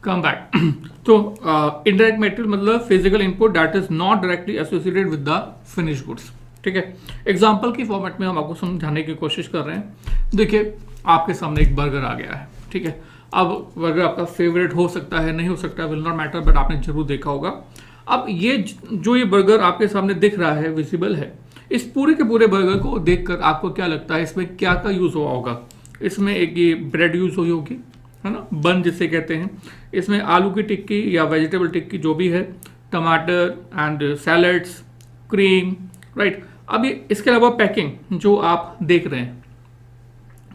Come back. तो indirect material मतलब physical input that is not directly associated with the finish goods. ठीक है, example की format में हम आपको समझाने की कोशिश कर रहे हैं। देखिए आपके सामने एक बर्गर आ गया है, ठीक है। अब बर्गर आपका फेवरेट हो सकता है, नहीं हो सकता, विल नॉट मैटर, बट आपने जरूर देखा होगा। अब ये जो ये बर्गर आपके सामने दिख रहा है, विजिबल है, इस पूरे के पूरे बर्गर को देखकर आपको क्या लगता है इसमें क्या का यूज हुआ होगा? इसमें एक ये ब्रेड यूज हुई होगी, है ना, बन जिसे कहते हैं। इसमें आलू की टिक्की या वेजिटेबल टिक्की जो भी है, टमाटर एंड सैलड्स, क्रीम, राइट। अब ये इसके अलावा पैकिंग जो आप देख रहे हैं,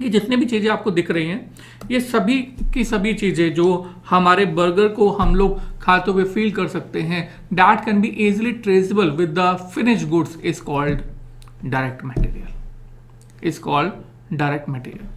ये जितनी भी चीज़ें आपको दिख रही हैं, ये सभी की सभी चीज़ें जो हमारे बर्गर को हम लोग खाते हुए फील कर सकते हैं, that can be easily traceable with the finish goods, is called direct material, is called direct material.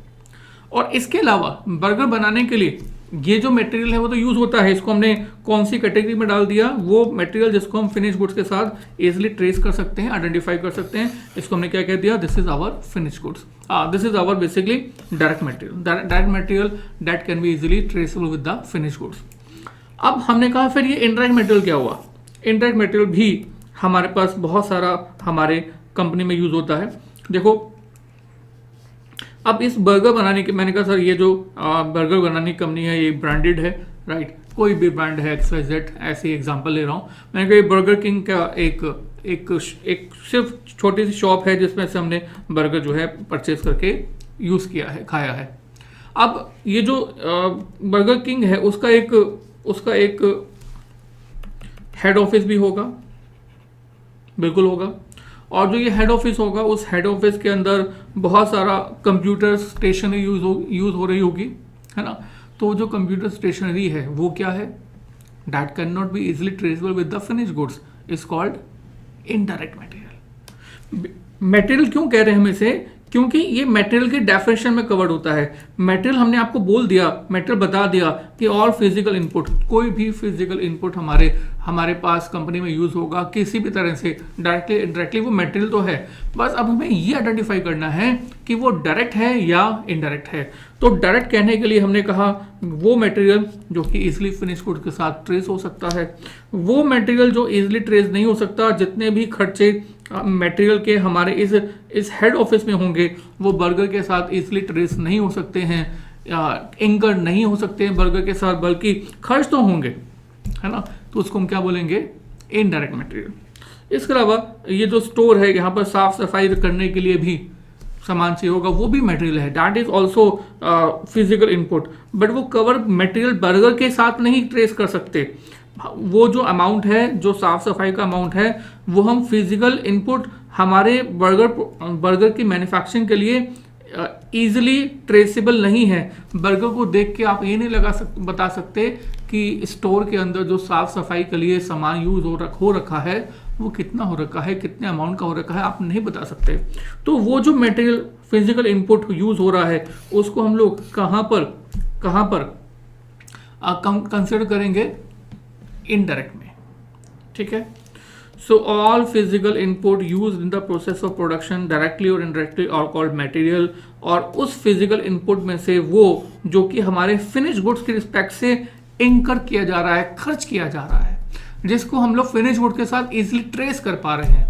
और इसके अलावा बर्गर बनाने के लिए ये जो मटेरियल है वो तो यूज होता है, इसको हमने कौन सी कैटेगरी में डाल दिया? वो मटेरियल जिसको हम फिनिश गुड्स के साथ इजीली ट्रेस कर सकते हैं, आइडेंटिफाई कर सकते हैं, इसको हमने क्या कह दिया? This is our finish goods, this is our basically direct material, direct material that can be easily traceable with the finish goods. अब हमने कहा फिर ये इनडायरेक्ट मटेरियल क्या हुआ? इनडायरेक्ट मटेरियल भी हमारे पास बहुत सारा हमारे कंपनी में यूज होता है। देखो अब इस बर्गर बनाने की, मैंने कहा सर ये जो बर्गर बनाने की कंपनी है ये ब्रांडेड है, राइट, कोई भी ब्रांड है, XYZ, ऐसे एग्जांपल ले रहा हूँ। मैंने कहा ये बर्गर किंग का एक सिर्फ छोटी सी शॉप है जिसमें से हमने बर्गर जो है परचेज करके यूज़ किया है, खाया है। अब ये जो बर्गर किंग है उसका एक हेड ऑफिस भी होगा, बिल्कुल होगा। और जो ये हेड ऑफिस होगा, उस हेड ऑफिस के अंदर बहुत सारा कंप्यूटर स्टेशनरी यूज हो रही होगी, है ना। तो जो कंप्यूटर स्टेशनरी है वो क्या है? That can not be easily traceable with the finish goods, is called indirect material. Material क्यों कह रहे हैं हम इसे? क्योंकि ये मटेरियल के डेफिनेशन में कवर्ड होता है। मटेरियल हमने आपको बोल दिया, मटेरियल बता दिया कि ऑल फिजिकल इनपुट, कोई भी फिजिकल इनपुट हमारे पास कंपनी में यूज होगा किसी भी तरह से, डायरेक्टली इनडायरेक्टली, वो मटेरियल तो है। बस अब हमें ये आइडेंटिफाई करना है कि वो डायरेक्ट है या इनडायरेक्ट है। तो डायरेक्ट कहने के लिए हमने कहा वो मटेरियल जो कि इजिली फिनिश गुड के साथ ट्रेस हो सकता है। वो मटेरियल जो इजिली ट्रेस नहीं हो सकता, जितने भी खर्चे मटेरियल के हमारे इस हेड ऑफिस में होंगे, वो बर्गर के साथ इजिली ट्रेस नहीं हो सकते हैं, एंकर नहीं हो सकते हैं बर्गर के साथ, बल्कि खर्च तो होंगे, है ना। तो उसको हम क्या बोलेंगे? Indirect material. इसके अलावा ये जो स्टोर है, यहाँ पर साफ सफाई करने के लिए भी सामान चाहिए होगा, वो भी मटेरियल है, that is also physical input. But वो कवर मटेरियल बर्गर के साथ नहीं ट्रेस कर सकते। वो जो अमाउंट है, जो साफ सफाई का अमाउंट है, वो हम फिजिकल इनपुट हमारे बर्गर की मैन्युफैक्चरिंग के लिए ईजिली ट्रेसेबल नहीं है। बर्गर को देख के आप ये नहीं बता सकते कि स्टोर के अंदर जो साफ सफाई के लिए सामान यूज हो रखा है वो कितना हो रखा है, कितने अमाउंट का हो रखा है, आप नहीं बता सकते। तो वो जो मटेरियल फिजिकल इनपुट यूज हो रहा है उसको हम लोग कहाँ पर कंसिडर करेंगे? इनडायरेक्ट में, ठीक है। So all physical input used in the process of production directly और इनडायरेक्टली आर कॉल्ड मटेरियल। और उस फिजिकल इनपुट में से वो जो कि हमारे फिनिश गुड्स के रिस्पेक्ट से इंकर किया जा रहा है, खर्च किया जा रहा है, जिसको हम लोग फिनिश गुड के साथ इजिली ट्रेस कर पा रहे हैं,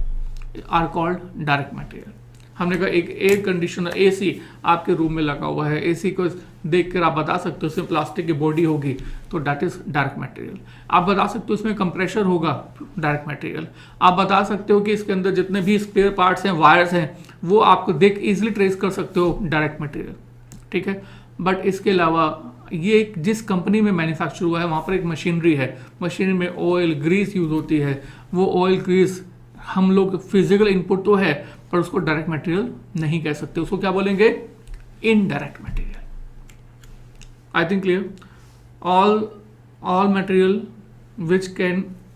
आर कॉल्ड डायरेक्ट मटेरियल। हमने कहा एक एयर कंडीशनर AC आपके रूम में लगा हुआ है, AC को देखकर आप बता सकते हो उसमें प्लास्टिक की बॉडी होगी, तो दैट इज डायरेक्ट मटेरियल। आप बता सकते हो उसमें कंप्रेशर होगा, डायरेक्ट मटेरियल। आप बता सकते हो कि इसके अंदर जितने भी स्पेयर पार्ट्स हैं, वायर्स हैं, वो आपको देख इजिली ट्रेस कर सकते हो, डायरेक्ट मटेरियल, ठीक है। बट इसके अलावा ये जिस कंपनी में मैन्युफैक्चर हुआ है वहाँ पर एक मशीनरी है, मशीनरी में ऑयल ग्रीस यूज होती है। वो ऑयल ग्रीस हम लोग फिजिकल इनपुट तो है पर उसको डायरेक्ट मटेरियल नहीं कह सकते, उसको क्या बोलेंगे? Indirect material. I think clear? All material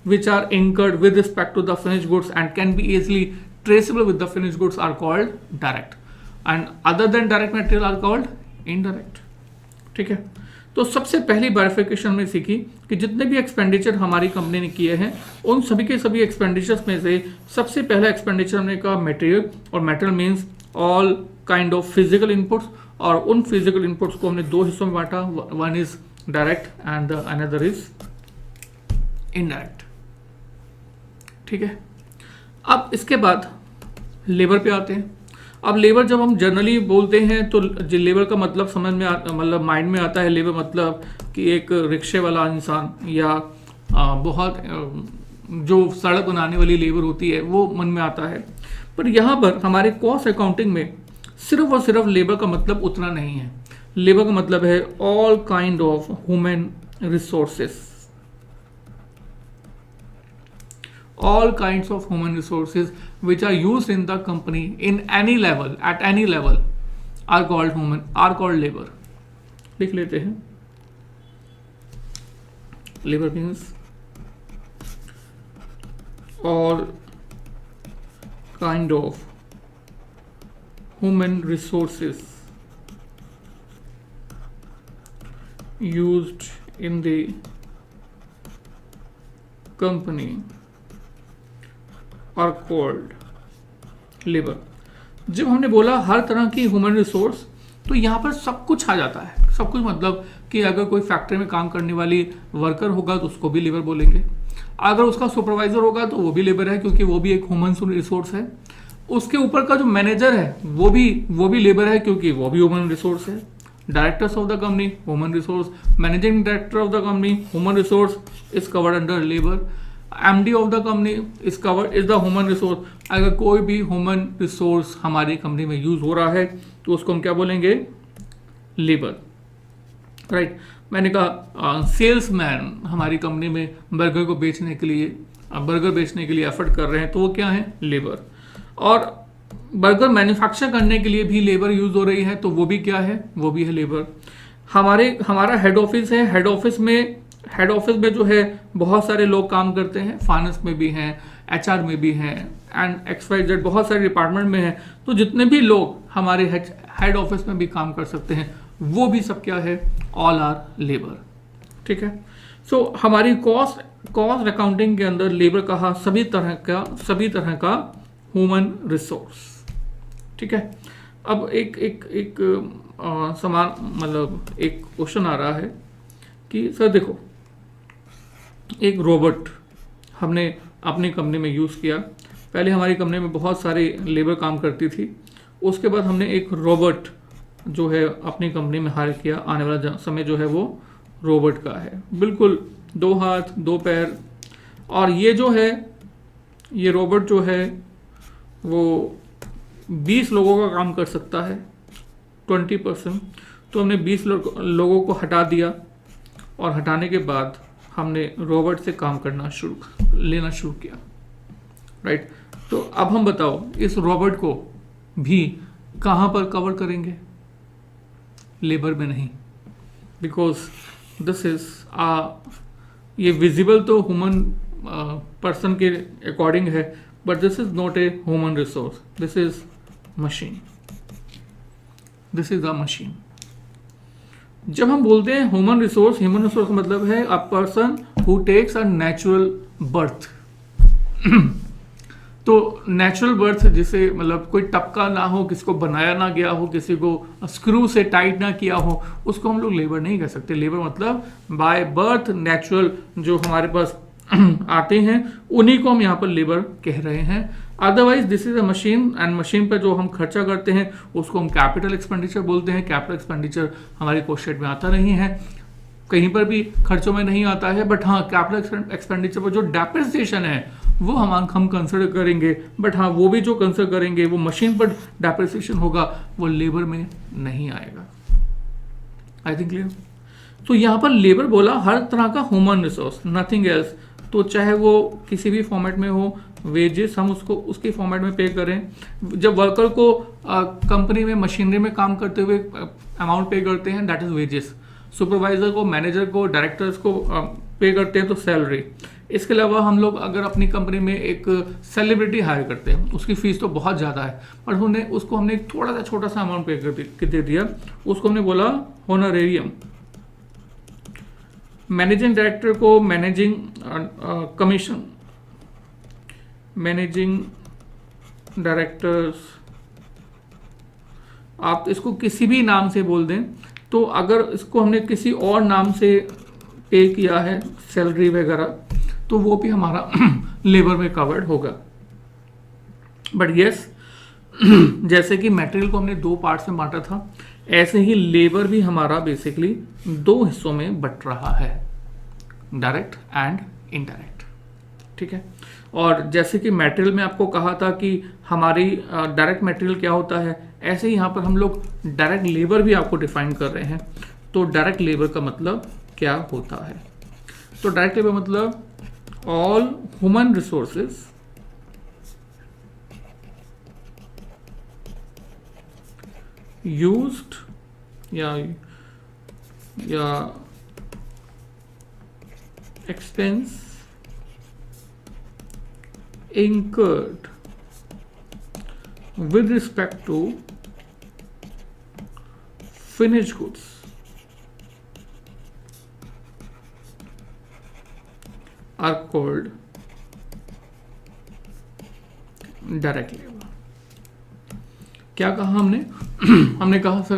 which are incurred with respect to the finished goods and can be easily traceable with the finished goods are called direct, and other than direct material are called indirect, ठीक है। तो सबसे पहली बाइफिकेशन में सीखी कि जितने भी एक्सपेंडिचर हमारी कंपनी ने किए हैं उन सभी के सभी एक्सपेंडिचर्स में से सबसे पहला एक्सपेंडिचर हमने कहा मटेरियल, और material means all kind of physical inputs. और उन फिजिकल इनपुट्स को हमने दो हिस्सों में बांटा, one is direct and the another is indirect. ठीक है, अब इसके बाद लेबर पे आते हैं। अब लेबर जब हम जनरली बोलते हैं तो लेबर का मतलब समझ में मतलब माइंड में आता है लेबर मतलब कि एक रिक्शे वाला इंसान या बहुत जो सड़क बनाने वाली लेबर होती है वो मन में आता है। पर यहाँ पर हमारे कॉस्ट अकाउंटिंग में सिर्फ और सिर्फ लेबर का मतलब उतना नहीं है। लेबर का मतलब है all kind of human resources, all kinds of human resources which are used in the company in any level, at any level, are called labor। लिख लेते हैं, labor means all kind of human resources used in the company are called labor। जब हमने बोला हर तरह की human resource तो यहाँ पर सब कुछ आ जाता है। सब कुछ मतलब कि अगर कोई फैक्ट्री में काम करने वाली वर्कर होगा तो उसको भी लेबर बोलेंगे, अगर उसका सुपरवाइजर होगा तो वो भी लेबर है क्योंकि वो भी एक ह्यूमन रिसोर्स है, उसके ऊपर का जो मैनेजर है वो भी लेबर है क्योंकि वो भी ह्यूमन रिसोर्स है। Directors of the company human resource, managing director of the company human resource is covered under labour, MD of the company is covered is the human resource. अगर कोई भी ह्यूमन रिसोर्स हमारी company में use हो रहा है तो उसको हम क्या बोलेंगे, लेबर। राइट, मैंने कहा सेल्समैन हमारी कंपनी में बर्गर बेचने के लिए एफर्ट कर रहे हैं तो वो क्या है, लेबर। और बर्गर मैन्युफैक्चर करने के लिए भी लेबर यूज हो रही है तो वो भी क्या है, वो भी है लेबर। हमारा हेड ऑफिस है, हेड ऑफिस में जो है बहुत सारे लोग काम करते हैं, फाइनेंस में भी हैं, एचआर में भी हैं एंड XYZ बहुत सारे डिपार्टमेंट में हैं। तो जितने भी लोग हमारे हेड ऑफिस में भी काम कर सकते हैं वो भी सब क्या है, ऑल आर लेबर। ठीक है, सो हमारी कॉस्ट अकाउंटिंग के अंदर लेबर कहा सभी तरह का ह्यूमन रिसोर्स। ठीक है, अब एक समान मतलब एक क्वेश्चन आ रहा है कि सर देखो एक रोबोट हमने अपनी कंपनी में यूज़ किया। पहले हमारी कंपनी में बहुत सारी लेबर काम करती थी, उसके बाद हमने एक रोबोट जो है अपनी कंपनी में हायर किया। आने वाला समय जो है वो रोबोट का है, बिल्कुल 2 हाथ 2 पैर। और ये जो है ये रोबोट जो है वो 20 लोगों का काम कर सकता है, 20%। तो हमने 20 लोगों को हटा दिया और हटाने के बाद हमने रोबोट से काम लेना शुरू किया। राइट, तो अब हम बताओ इस रोबोट को भी कहाँ पर कवर करेंगे, लेबर में नहीं, बिकॉज दिस इज ये विजिबल तो ह्यूमन पर्सन के अकॉर्डिंग है, but this is not a human resource, this is machine, this is a machine. जब हम बोलते हैं ह्यूमन रिसोर्स का मतलब है a person who takes a natural birth. तो नेचुरल बर्थ जिसे मतलब कोई टपका ना हो, किसी को बनाया ना गया हो, किसी को स्क्रू से टाइट ना किया हो, उसको हम लोग लेबर नहीं कह सकते। लेबर मतलब बाय बर्थ नेचुरल जो हमारे पास आते हैं उन्हीं को हम यहाँ पर लेबर कह रहे हैं। Otherwise this is a machine, and machine पर जो हम खर्चा करते हैं उसको हम कैपिटल एक्सपेंडिचर बोलते हैं। कैपिटल एक्सपेंडिचर हमारे कॉस्ट शीट में आता नहीं है, कहीं पर भी खर्चों में नहीं आता है, बट हाँ कैपिटल एक्सपेंडिचर पर जो डेप्रिसिएशन है वो हम कंसिडर करेंगे। बट हाँ वो भी जो कंसिडर करेंगे वो मशीन पर डेप्रिसिएशन होगा, वो लेबर में नहीं आएगा। I think clear. तो यहाँ पर लेबर बोला हर तरह का ह्यूमन रिसोर्स, नथिंग एल्स। तो चाहे वो किसी भी फॉर्मेट में हो, वेजेस हम उसको उसके फॉर्मेट में पे करें। जब वर्कर को कंपनी में मशीनरी में काम करते हुए अमाउंट पे करते हैं दैट इज वेजेस। सुपरवाइजर को, मैनेजर को, डायरेक्टर्स को पे करते हैं तो सैलरी। इसके अलावा हम लोग अगर अपनी कंपनी में एक सेलिब्रिटी हायर करते हैं, उसकी फीस तो बहुत ज़्यादा है, पर उसको हमने एक थोड़ा सा छोटा सा अमाउंट पे कर दे दिया, उसको हमने बोला होनरेरियम। मैनेजिंग डायरेक्टर को मैनेजिंग कमीशन, मैनेजिंग डायरेक्टर्स, आप इसको किसी भी नाम से बोल दें, तो अगर इसको हमने किसी और नाम से पे किया है, सैलरी वगैरह, तो वो भी हमारा लेबर में कवर्ड होगा। बट यस, जैसे कि मटेरियल को हमने दो पार्ट्स में बांटा था, ऐसे ही लेबर भी हमारा बेसिकली दो हिस्सों में बट रहा है, डायरेक्ट एंड इनडायरेक्ट। ठीक है, और जैसे कि मटेरियल में आपको कहा था कि हमारी डायरेक्ट मटेरियल क्या होता है, ऐसे ही यहाँ पर हम लोग डायरेक्ट लेबर भी आपको डिफाइन कर रहे हैं। तो डायरेक्ट लेबर का मतलब क्या होता है? तो डायरेक्ट लेबर मतलब ऑल ह्यूमन रिसोर्सेज used या expense incurred with respect to finished goods are called direct labor। क्या कहा हमने? हमने कहा सर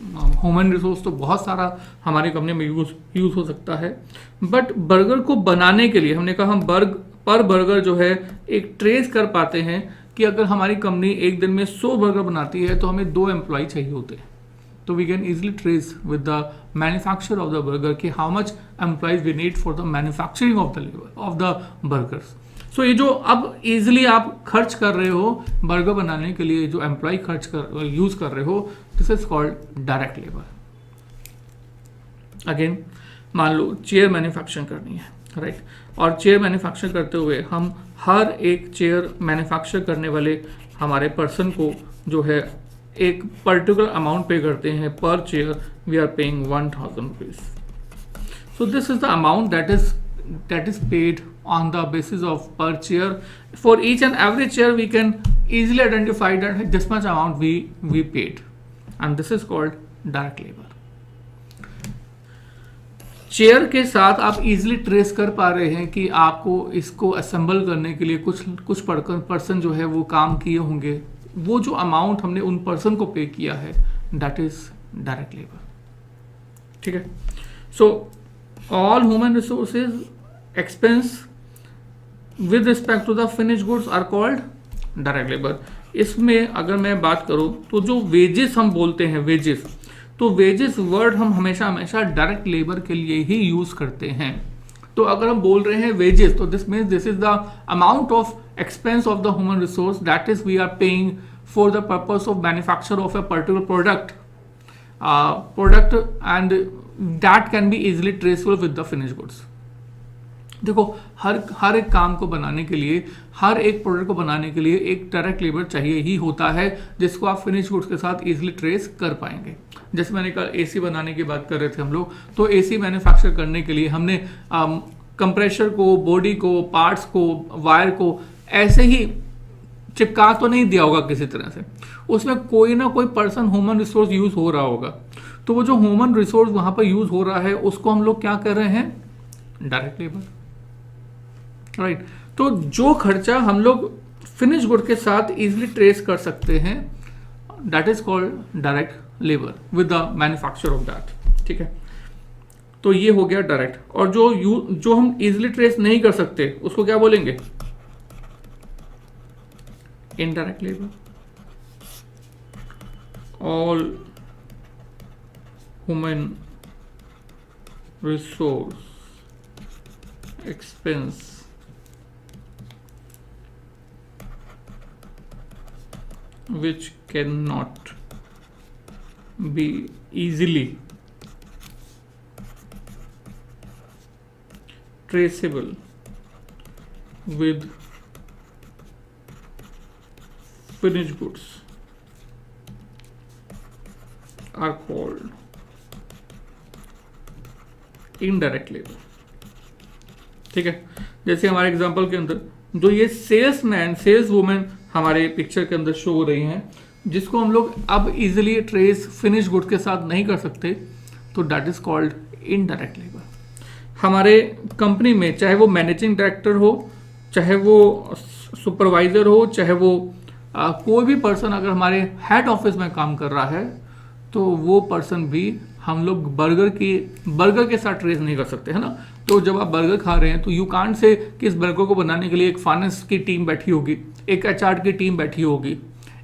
ह्यूमन रिसोर्स तो बहुत सारा हमारी कंपनी में यूज हो सकता है, बट बर्गर को बनाने के लिए हमने कहा हम पर बर्गर जो है एक ट्रेस कर पाते हैं कि अगर हमारी कंपनी एक दिन में 100 बर्गर बनाती है तो हमें 2 एम्प्लॉय चाहिए होते हैं। तो we can easily trace with the manufacture of the burger कि how much employees we need for the manufacturing of the labour of the burgers. So ये जो अब इजिली आप खर्च कर रहे हो बर्गर बनाने के लिए, जो एम्प्लॉय यूज कर रहे हो, this is called direct labour. Again मान लो चेयर मैन्युफैक्चरिंग करनी है, राइट, और चेयर मैन्युफैक्चर करते हुए हम हर एक चेयर मैन्युफैक्चर करने वाले हमारे पर्सन को जो है एक पर्टिकुलर अमाउंट पे करते हैं। Per chair we are paying 1000 rupees. So this is the amount that is paid on the basis of per chair. For each and every chair we can easily identify that this much amount we paid, and this is called direct labor। Chair के साथ आप easily trace कर पा रहे हैं कि आपको इसको असेंबल करने के लिए कुछ पर्सन जो है वो काम किए होंगे। वो जो अमाउंट हमने उन पर्सन को पे किया है, दैट इज डायरेक्ट लेबर। ठीक है, so all human resources expense with respect to the finished goods are called direct labor। इसमें अगर मैं बात करूं तो जो वेजेस हम बोलते हैं, वेजेस, तो वेजेस वर्ड हम हमेशा डायरेक्ट लेबर के लिए ही यूज करते हैं। तो अगर हम बोल रहे हैं वेजेस, तो this means this is the amount of expense of the human resource that is we are paying for the purpose of manufacture of a particular product and that can be easily traceable with the finished goods. देखो हर एक काम को बनाने के लिए, हर एक product को बनाने के लिए एक डायरेक्ट लेबर चाहिए ही होता है, जिसको आप फिनिश गुड्स के साथ इजीली ट्रेस कर पाएंगे। जैसे मैंने कहा एसी बनाने की बात कर रहे थे हम लोग, तो एसी मैन्युफैक्चर करने के लिए हमने कंप्रेसर को, बॉडी को, पार्ट्स को, वायर को ऐसे ही चिपका तो नहीं दिया होगा किसी तरह से, उसमें कोई ना कोई पर्सन ह्यूमन रिसोर्स यूज हो रहा होगा। तो वो जो ह्यूमन रिसोर्स वहां पर यूज हो रहा है उसको हम लोग क्या कर रहे हैं? Direct labour, right. तो जो खर्चा हम लोग फिनिश गुड के साथ इजिली ट्रेस कर सकते हैं, that is called direct labour with the manufacture of that. ठीक है, तो ये हो गया डायरेक्ट। और जो हम इजिली ट्रेस नहीं कर सकते उसको क्या बोलेंगे? Indirect labour. All human resource expense which cannot be easily traceable with finished goods are called indirect labor। ठीक है, जैसे हमारे एग्जांपल के अंदर जो ये सेल्समैन, सेल्स वुमेन हमारे पिक्चर के अंदर शो हो रही हैं, जिसको हम लोग अब इजीली ट्रेस फिनिश गुड के साथ नहीं कर सकते, तो that is called indirect labour. हमारे कंपनी में चाहे वो मैनेजिंग डायरेक्टर हो, चाहे वो सुपरवाइजर हो, चाहे वो कोई भी पर्सन अगर हमारे हेड ऑफिस में काम कर रहा है, तो वो पर्सन भी हम लोग बर्गर के साथ ट्रेस नहीं कर सकते, है ना। तो जब आप बर्गर खा रहे हैं तो यू कांट से कि इस बर्गर को बनाने के लिए एक फाइनेंस की टीम बैठी होगी, एक एचआर की टीम बैठी होगी,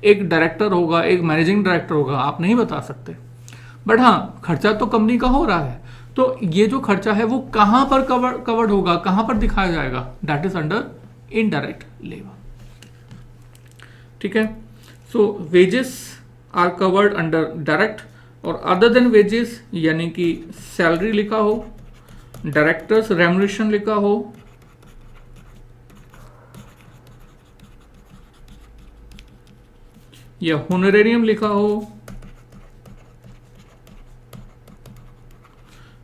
एक डायरेक्टर होगा, एक मैनेजिंग डायरेक्टर होगा, आप नहीं बता सकते। बट हाँ, खर्चा तो कंपनी का हो रहा है, तो ये जो खर्चा है वो कहाँ पर कवर्ड होगा, कहाँ पर दिखाया जाएगा, that is under indirect labour. ठीक है, so wages are covered under direct, और अदर देन वेजेस यानी कि सैलरी लिखा हो, डायरेक्टर्स रेम्युनरेशन लिखा हो, या होनरेरियम लिखा हो,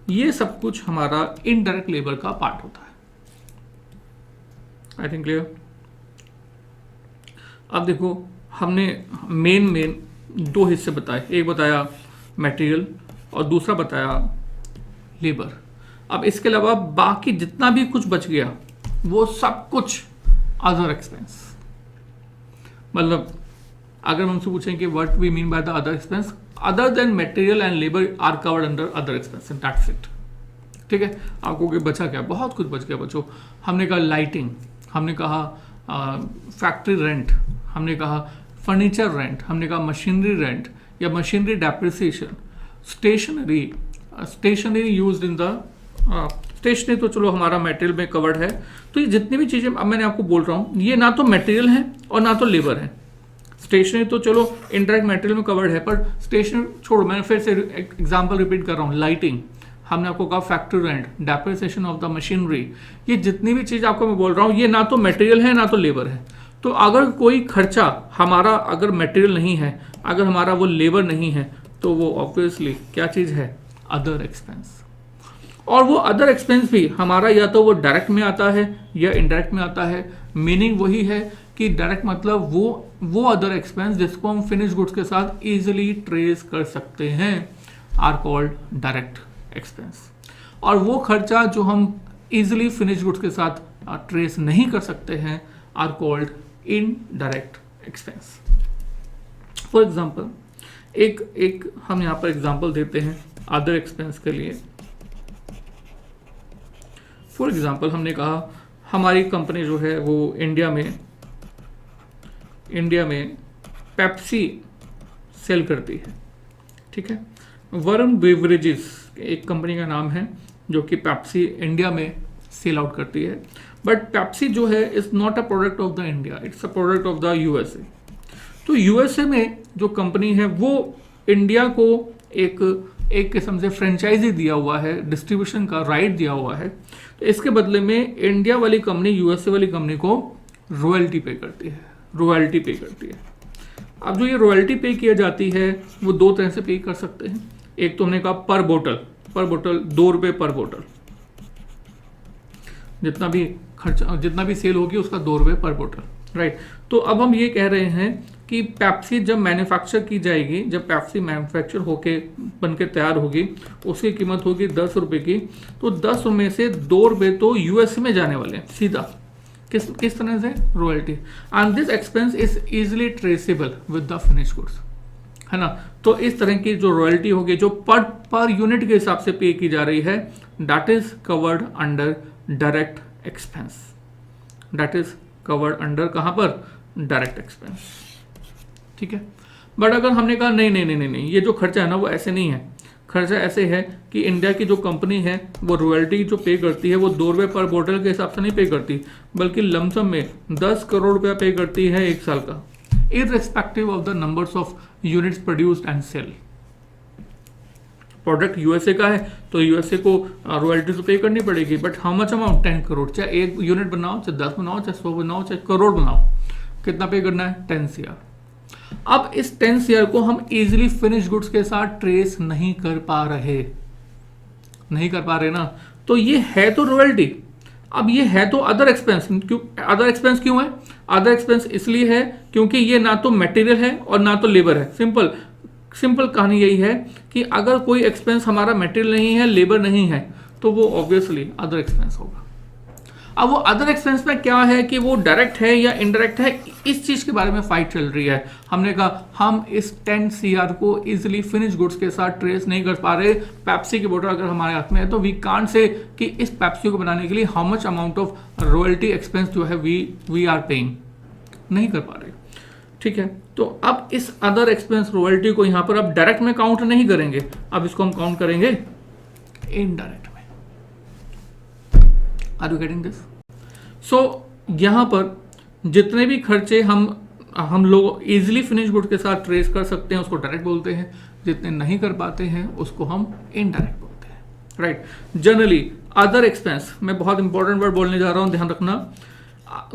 ये सब कुछ हमारा इनडायरेक्ट लेबर का पार्ट होता है। I think clear. अब देखो, हमने मेन दो हिस्से बताए, एक बताया मटेरियल और दूसरा बताया लेबर। अब इसके अलावा बाकी जितना भी कुछ बच गया वो सब कुछ अदर एक्सपेंस। मतलब अगर हम उनसे पूछें कि what we mean by the other expense, other than material and labour are covered under other expense, that's it. ठीक है, आपको कि बचा क्या, बहुत कुछ बच गया बच्चों। हमने कहा लाइटिंग, हमने कहा फैक्ट्री रेंट, हमने कहा फर्नीचर रेंट, हमने कहा मशीनरी रेंट या machinery depreciation, stationery used in the stationery, तो चलो हमारा मटेरियल में कवर्ड है। तो ये जितनी भी चीज़ें अब मैंने आपको बोल रहा हूँ, ये ना तो मटेरियल है और ना तो लेबर है। स्टेशनरी तो चलो इनडायरेक्ट मटेरियल में कवर्ड है, पर स्टेशनरी छोड़ो, मैंने फिर से एग्जांपल रिपीट कर रहा हूँ। लाइटिंग, हमने आपको कहा factory rent, depreciation of the machinery, ये जितनी भी चीज़ आपको मैं बोल रहा हूँ, ये ना तो मटेरियल है ना तो लेबर है। तो अगर कोई खर्चा हमारा अगर मटेरियल नहीं है, अगर हमारा वो लेबर नहीं है, तो वो ऑब्वियसली क्या चीज़ है, अदर एक्सपेंस। और वो अदर एक्सपेंस भी हमारा या तो वो डायरेक्ट में आता है या इनडायरेक्ट में आता है। मीनिंग वही है कि डायरेक्ट मतलब वो अदर एक्सपेंस जिसको हम फिनिश गुड्स के साथ इजीली ट्रेस कर सकते हैं, आर कॉल्ड डायरेक्ट एक्सपेंस। और वो खर्चा जो हम इजीली फिनिश गुड्स के साथ ट्रेस नहीं कर सकते हैं, are called indirect expense. For example, एक हम यहाँ पर एग्जाम्पल देते हैं अदर एक्सपेंस के लिए। फॉर एग्जाम्पल, हमने कहा हमारी कंपनी जो है वो इंडिया में पेप्सी सेल करती है। ठीक है, वरुण बेवरेजेस एक कंपनी का नाम है जो कि पेप्सी इंडिया में सेल आउट करती है। बट पेप्सी जो है is not a product of the India, it's a product of the USA. तो यूएसए में जो कंपनी है वो इंडिया को एक किस्म से फ्रेंचाइजी दिया हुआ है, डिस्ट्रीब्यूशन का राइट दिया हुआ है। तो इसके बदले में इंडिया वाली कंपनी यूएसए वाली कंपनी को रॉयल्टी पे करती है, अब जो ये रॉयल्टी पे किया जाती है वो दो तरह से पे कर सकते हैं। एक तो हमने कहा पर बोतल 2 रुपये पर बोतल, जितना भी सेल होगी उसका 2 रुपये पर बोतल, राइट। तो अब हम ये कह रहे हैं कि पेप्सी जब मैन्युफैक्चर की जाएगी, जब पेप्सी मैन्युफैक्चर होके बन के तैयार होगी, उसकी कीमत होगी 10 रुपये की। तो 10 में से 2 रुपये तो यूएसए में जाने वाले हैं सीधा, किस तरह से, royalty. And this expense is easily traceable with the finish goods, है ना। तो इस तरह की जो रॉयल्टी होगी जो पर यूनिट के हिसाब से पे की जा रही है, that is covered under direct expense, that is covered under कहाँ पर, डायरेक्ट एक्सपेंस। ठीक है, बट अगर हमने कहा नहीं, ये जो खर्चा है ना वो ऐसे नहीं है। खर्चा ऐसे है कि इंडिया की जो कंपनी है वो रॉयल्टी जो पे करती है वो 2 रुपये पर बोतल के हिसाब से नहीं पे करती, बल्कि लमसम में 10 करोड़ रुपया पे करती है 1 साल का, irrespective of the numbers of units produced and sell। Product USA का है तो यूएसए को रॉयल्टी तो पे करनी पड़ेगी, but how much amount, 10 crore. चाहे 1 यूनिट बनाओ, चाहे 10 बनाओ, चाहे 100 बनाओ, चाहे करोड़ बनाओ, कितना पे करना है, 10 CR। अब इस 10 CR को हम इजीली फिनिश गुड्स के साथ ट्रेस नहीं कर पा रहे ना, तो ये है तो रॉयल्टी। अब ये है तो अदर एक्सपेंस। क्यों अदर एक्सपेंस क्यों है? अदर एक्सपेंस इसलिए है क्योंकि ये ना तो मटेरियल है और ना तो लेबर है। सिंपल कहानी यही है कि अगर कोई एक्सपेंस हमारा मटेरियल नहीं है, लेबर नहीं है, तो वो ऑब्वियसली अदर एक्सपेंस होगा। अब वो अदर एक्सपेंस में क्या है कि वो डायरेक्ट है या इनडायरेक्ट है, इस चीज़ के बारे में फाइट चल रही है। हमने कहा हम इस 10 CR को इजीली फिनिश गुड्स के साथ ट्रेस नहीं कर पा रहे। पेप्सी की बोतल अगर हमारे हाथ में है तो वी कांट से कि इस पेप्सी को बनाने के लिए how much amount of royalty expense जो है वी आर पेइंग, नहीं कर पा रहे। ठीक है, तो अब इस अदर एक्सपेंस रॉयल्टी को यहाँ पर अब डायरेक्ट में काउंट नहीं करेंगे, अब इसको हम काउंट करेंगे इनडायरेक्ट में। Are you getting this? So यहाँ पर जितने भी खर्चे हम लोग इजीली फिनिश गुड के साथ ट्रेस कर सकते हैं उसको डायरेक्ट बोलते हैं, जितने नहीं कर पाते हैं उसको हम इनडायरेक्ट बोलते हैं, राइट। जनरली अदर एक्सपेंस, मैं बहुत इंपॉर्टेंट वर्ड बोलने जा रहा हूं, ध्यान रखना।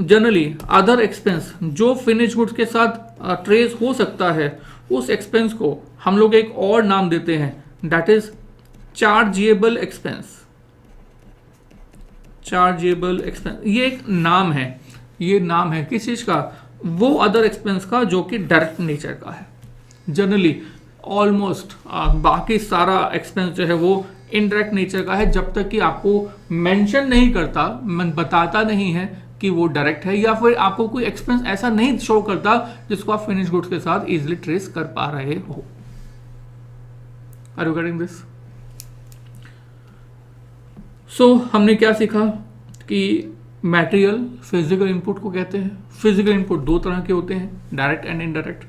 जनरली अदर एक्सपेंस जो फिनिश गुड्स के साथ ट्रेस हो सकता है उस एक्सपेंस को हम लोग एक और नाम देते हैं, that is chargeable expense. Chargeable expense ये एक नाम है, ये नाम है किस चीज का? वो अदर एक्सपेंस का जो कि डायरेक्ट नेचर का है। जनरली ऑलमोस्ट बाकी सारा एक्सपेंस जो है वो इनडायरेक्ट नेचर का है, जब तक कि आपको मेंशन नहीं करता, बताता नहीं है कि वो डायरेक्ट है, या फिर आपको कोई एक्सपेंस ऐसा नहीं शो करता जिसको आप फिनिश गुड्स के साथ इजीली ट्रेस कर पा रहे हो। Are you getting this? So हमने क्या सीखा कि मटेरियल फिजिकल इनपुट को कहते हैं। फिजिकल इनपुट दो तरह के होते हैं, direct and indirect.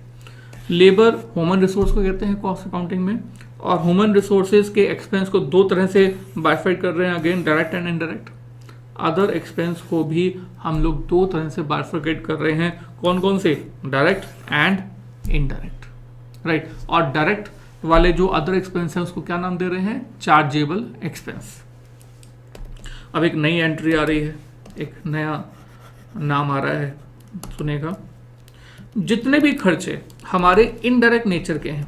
Labour human resource को कहते हैं कॉस्ट अकाउंटिंग में, और ह्यूमन रिसोर्सेज के एक्सपेंस को दो तरह से बाइफाइट कर रहे हैं, again direct and indirect. Other expense को भी हम लोग दो तरह से बाइफर्केट कर रहे हैं, कौन कौन से? Direct and indirect, right. और डायरेक्ट वाले जो अदर एक्सपेंस है उसको क्या नाम दे रहे हैं? Chargeable expense. अब एक नई एंट्री आ रही है, एक नया नाम आ रहा है, सुनेगा। जितने भी खर्चे हमारे इनडायरेक्ट नेचर के हैं,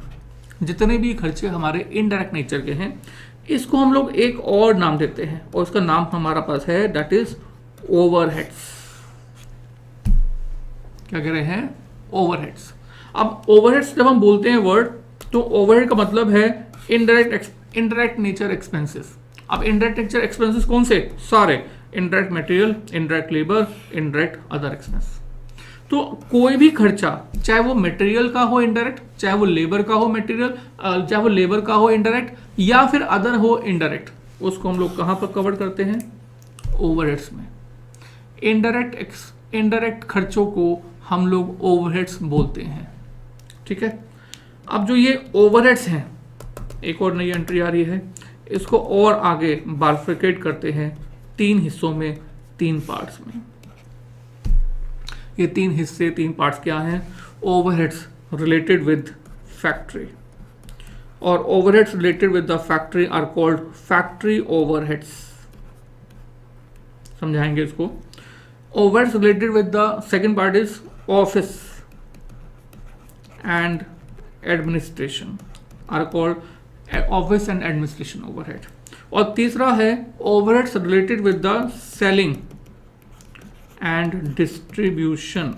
जितने भी खर्चे हमारे इनडायरेक्ट नेचर के हैं, इसको हम लोग एक और नाम देते हैं, और उसका नाम हमारा पास है, दैट इज ओवरहेड्स। क्या कह रहे हैं? ओवरहेड्स। अब ओवरहेड्स जब हम बोलते हैं वर्ड, तो ओवरहेड का मतलब है इनडायरेक्ट नेचर एक्सपेंसेस। अब इनडायरेक्ट नेचर एक्सपेंसेस कौन से? सारे, indirect material, indirect labour, indirect other expense. तो कोई भी खर्चा, चाहे वो मटेरियल का हो इनडायरेक्ट, चाहे वो लेबर का हो मटेरियल, चाहे वो लेबर का हो इनडायरेक्ट, या फिर अदर हो इनडायरेक्ट, उसको हम लोग कहां पर कवर करते हैं? ओवरहेड्स में। इनडायरेक्ट खर्चों को हम लोग ओवरहेड्स बोलते हैं, ठीक है। अब जो ये ओवरहेड्स हैं, एक और नई एंट्री आ रही है, इसको और आगे बाइफरकेट करते हैं 3 हिस्सों में, 3 पार्ट्स में। ये 3 हिस्से, 3 पार्ट्स क्या हैं? ओवरहेड्स रिलेटेड विद फैक्ट्री, और overheads related with the factory are called factory overheads. समझाएंगे इसको। Overheads related with the second part is office and administration are called office and administration overhead. और तीसरा है overheads related with the selling and distribution.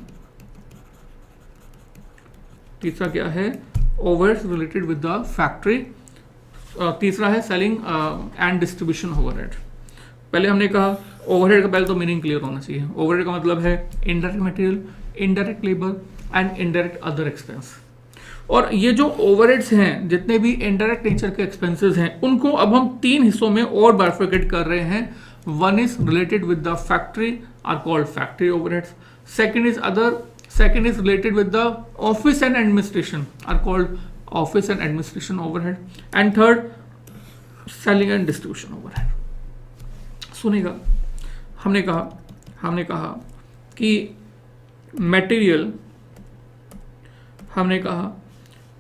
तीसरा क्या है? Overheads related with the factory. तीसरा है सेलिंग एंड डिस्ट्रीब्यूशन ओवरहेड। पहले हमने कहा ओवरहेड का पहले तो मीनिंग क्लियर होना चाहिए। ओवरहेड का मतलब है indirect material, indirect labour and indirect other expense. और ये जो ओवरहेड्स हैं, जितने भी इनडायरेक्ट नेचर के एक्सपेंसेस हैं, उनको अब हम 3 हिस्सों में और बाइफरकेट कर रहे हैं। One is related with the factory are called factory overheads. Second is related with the office and administration are called office and administration overhead. And third selling and distribution overhead. सुनेगा, हमने कहा कि material, हमने कहा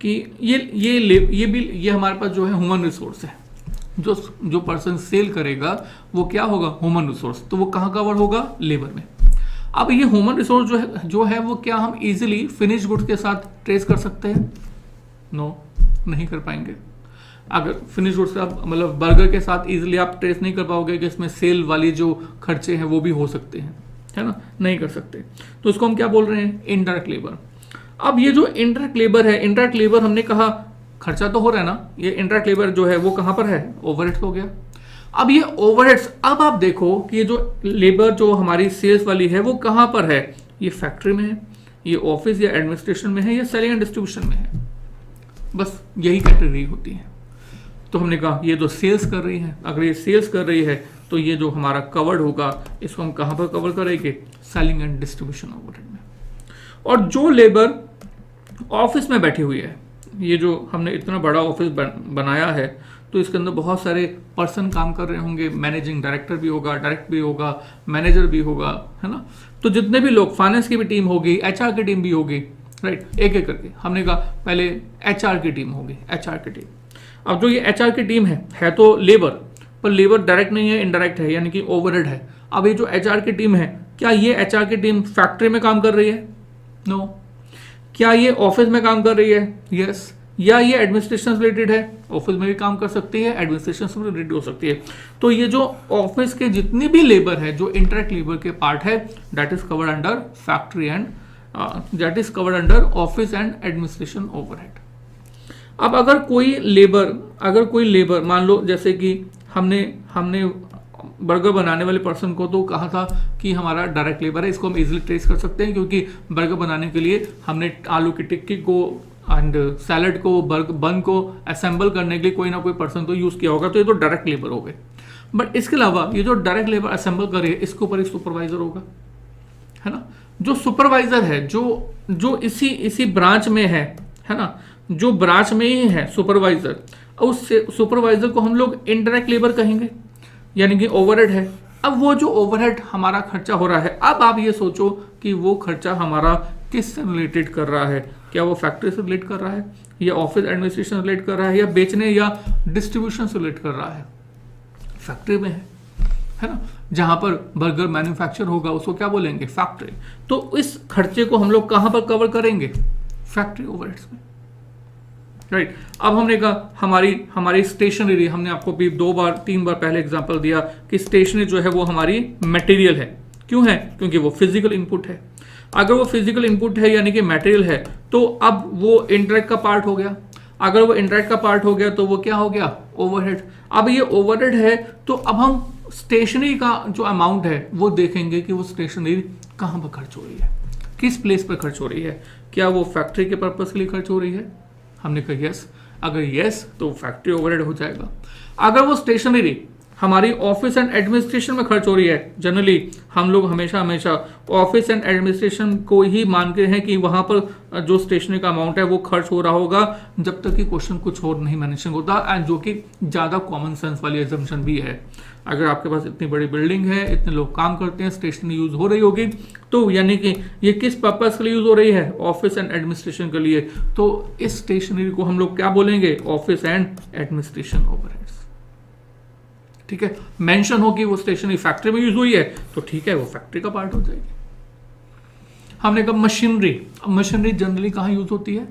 कि ये हमारे पास जो है ह्यूमन रिसोर्स है। जो पर्सन सेल करेगा वो क्या होगा? Human resource. तो वो कहाँ कवर होगा? लेबर में। अब ये ह्यूमन रिसोर्स जो है वो क्या हम इजीली फिनिश गुड्स के साथ ट्रेस कर सकते हैं? नो, नहीं कर पाएंगे। अगर फिनिश गुड्स का मतलब बर्गर के साथ इजीली आप ट्रेस नहीं कर पाओगे कि इसमें सेल वाली जो खर्चे हैं वो भी हो सकते हैं, है ना? नहीं कर सकते। तो इसको हम क्या बोल रहे हैं? Indirect labour. अब ये जो इनडायरेक्ट लेबर है, इनडायरेक्ट लेबर हमने कहा खर्चा तो हो रहा है ना, ये इनडायरेक्ट लेबर जो है वो कहां पर है? ओवरहेड हो गया। अब ये ओवरहेड्स, अब आप देखो कि ये जो लेबर जो हमारी सेल्स वाली है वो कहाँ पर है, ये फैक्ट्री में है, ये ऑफिस या एडमिनिस्ट्रेशन में है, या सेलिंग एंड डिस्ट्रीब्यूशन में है, बस यही कैटेगरी होती है। तो हमने कहा ये जो सेल्स कर रही है, अगर ये सेल्स कर रही है तो ये जो हमारा कवर्ड होगा इसको हम कहाँ पर कवर करेंगे, सेलिंग एंड डिस्ट्रीब्यूशन ओवरहेड में। और जो लेबर ऑफिस में बैठी हुई है, ये जो हमने इतना बड़ा ऑफिस बनाया है तो इसके अंदर बहुत सारे पर्सन काम कर रहे होंगे, मैनेजिंग डायरेक्टर भी होगा, डायरेक्ट भी होगा, मैनेजर भी होगा, है ना। तो जितने भी लोग, फाइनेंस की भी टीम होगी, एचआर की टीम भी होगी, राइट, एक एक करके हमने कहा पहले एचआर की टीम होगी, एचआर की टीम। अब जो ये एचआर की टीम है तो लेबर, पर लेबर डायरेक्ट नहीं है, इनडायरेक्ट है, यानी कि ओवरहेड है। अब ये जो एचआर की टीम है, क्या ये एचआर की टीम फैक्ट्री में काम कर रही है? नो। क्या ये ऑफिस में काम कर रही है? यस। या ये एडमिनिस्ट्रेशन से रिलेटेड है? ऑफिस में भी काम कर सकती है, एडमिनिस्ट्रेशन से रिलेटेड हो सकती है। तो ये जो ऑफिस के जितनी भी लेबर है, जो इंटरेक्ट लेबर के पार्ट है, that is covered under factory and that is covered under office and administration overhead. अब अगर कोई लेबर मान लो, जैसे कि हमने बर्गर बनाने वाले पर्सन को तो कहा था कि हमारा डायरेक्ट लेबर है, इसको हम इजीली ट्रेस कर सकते हैं, क्योंकि बर्गर बनाने के लिए हमने आलू की टिक्की को एंड सैलड को, बन को असेंबल करने के लिए कोई ना कोई पर्सन तो यूज़ किया होगा, तो ये तो डायरेक्ट लेबर हो गए। बट इसके अलावा ये जो डायरेक्ट लेबर असेंबल कर रही है, इसके ऊपर एक सुपरवाइजर होगा, है ना। जो सुपरवाइजर है, जो इसी ब्रांच में है ना, जो ब्रांच में ही है सुपरवाइजर, उस सुपरवाइजर को हम लोग इनडायरेक्ट लेबर कहेंगे, यानी कि ओवरहेड है। अब वो जो ओवरहेड हमारा खर्चा हो रहा है, अब आप ये सोचो कि वो खर्चा हमारा किससे रिलेटेड कर रहा है, क्या वो फैक्ट्री से रिलेट कर रहा है, या ऑफिस एडमिनिस्ट्रेशन से रिलेट कर रहा है, या बेचने या डिस्ट्रीब्यूशन से रिलेट कर रहा है? फैक्ट्री में है ना, जहां पर बर्गर मैन्युफैक्चर होगा उसको क्या बोलेंगे, फैक्ट्री। तो इस खर्चे को हम लोग कहां पर कवर करेंगे, फैक्ट्री ओवरहेड्स में, राइट। अब हमने कहा हमारी स्टेशनरी, हमने आपको भी 2-3 बार पहले एग्जांपल दिया कि स्टेशनरी जो है वो हमारी मटेरियल है। क्यों है? क्योंकि वो फिजिकल इनपुट है। अगर वो फिजिकल इनपुट है यानी कि मटेरियल है, तो अब वो इंडायरेक्ट का पार्ट हो गया। अगर वो इंडायरेक्ट का पार्ट हो गया तो वो क्या हो गया, ओवरहेड। अब ये ओवरहेड है तो अब हम स्टेशनरी का जो अमाउंट है वो देखेंगे कि वो स्टेशनरी कहाँ पर खर्च हो रही है, किस प्लेस पर खर्च हो रही है। क्या वो फैक्ट्री के पर्पस के लिए खर्च हो रही है? हमने कहा यस। अगर यस तो फैक्ट्री ओवरहेड हो जाएगा। अगर वो स्टेशनरी हमारी ऑफिस एंड एडमिनिस्ट्रेशन में खर्च हो रही है, जनरली हम लोग हमेशा ऑफिस एंड एडमिनिस्ट्रेशन को ही मानते हैं कि वहां पर जो स्टेशनरी का अमाउंट है वो खर्च हो रहा होगा, जब तक कि क्वेश्चन कुछ और नहीं मेंशन होता, एंड जो कि ज़्यादा कॉमन सेंस वाली एजम्पशन भी है। अगर आपके पास इतनी बड़ी बिल्डिंग है, इतने लोग काम करते हैं, स्टेशनरी यूज हो रही होगी, तो यानी कि ये किस पर्पस के लिए यूज हो रही है, ऑफिस एंड एडमिनिस्ट्रेशन के लिए। तो इस स्टेशनरी को हम लोग क्या बोलेंगे, ऑफिस एंड एडमिनिस्ट्रेशन ओवरहेड्स। ठीक है, मेंशन हो कि वो स्टेशनरी फैक्ट्री में यूज हुई है तो ठीक है, वो फैक्ट्री का पार्ट हो जाएगी। हमने कहा मशीनरी जनरली कहाँ यूज होती है,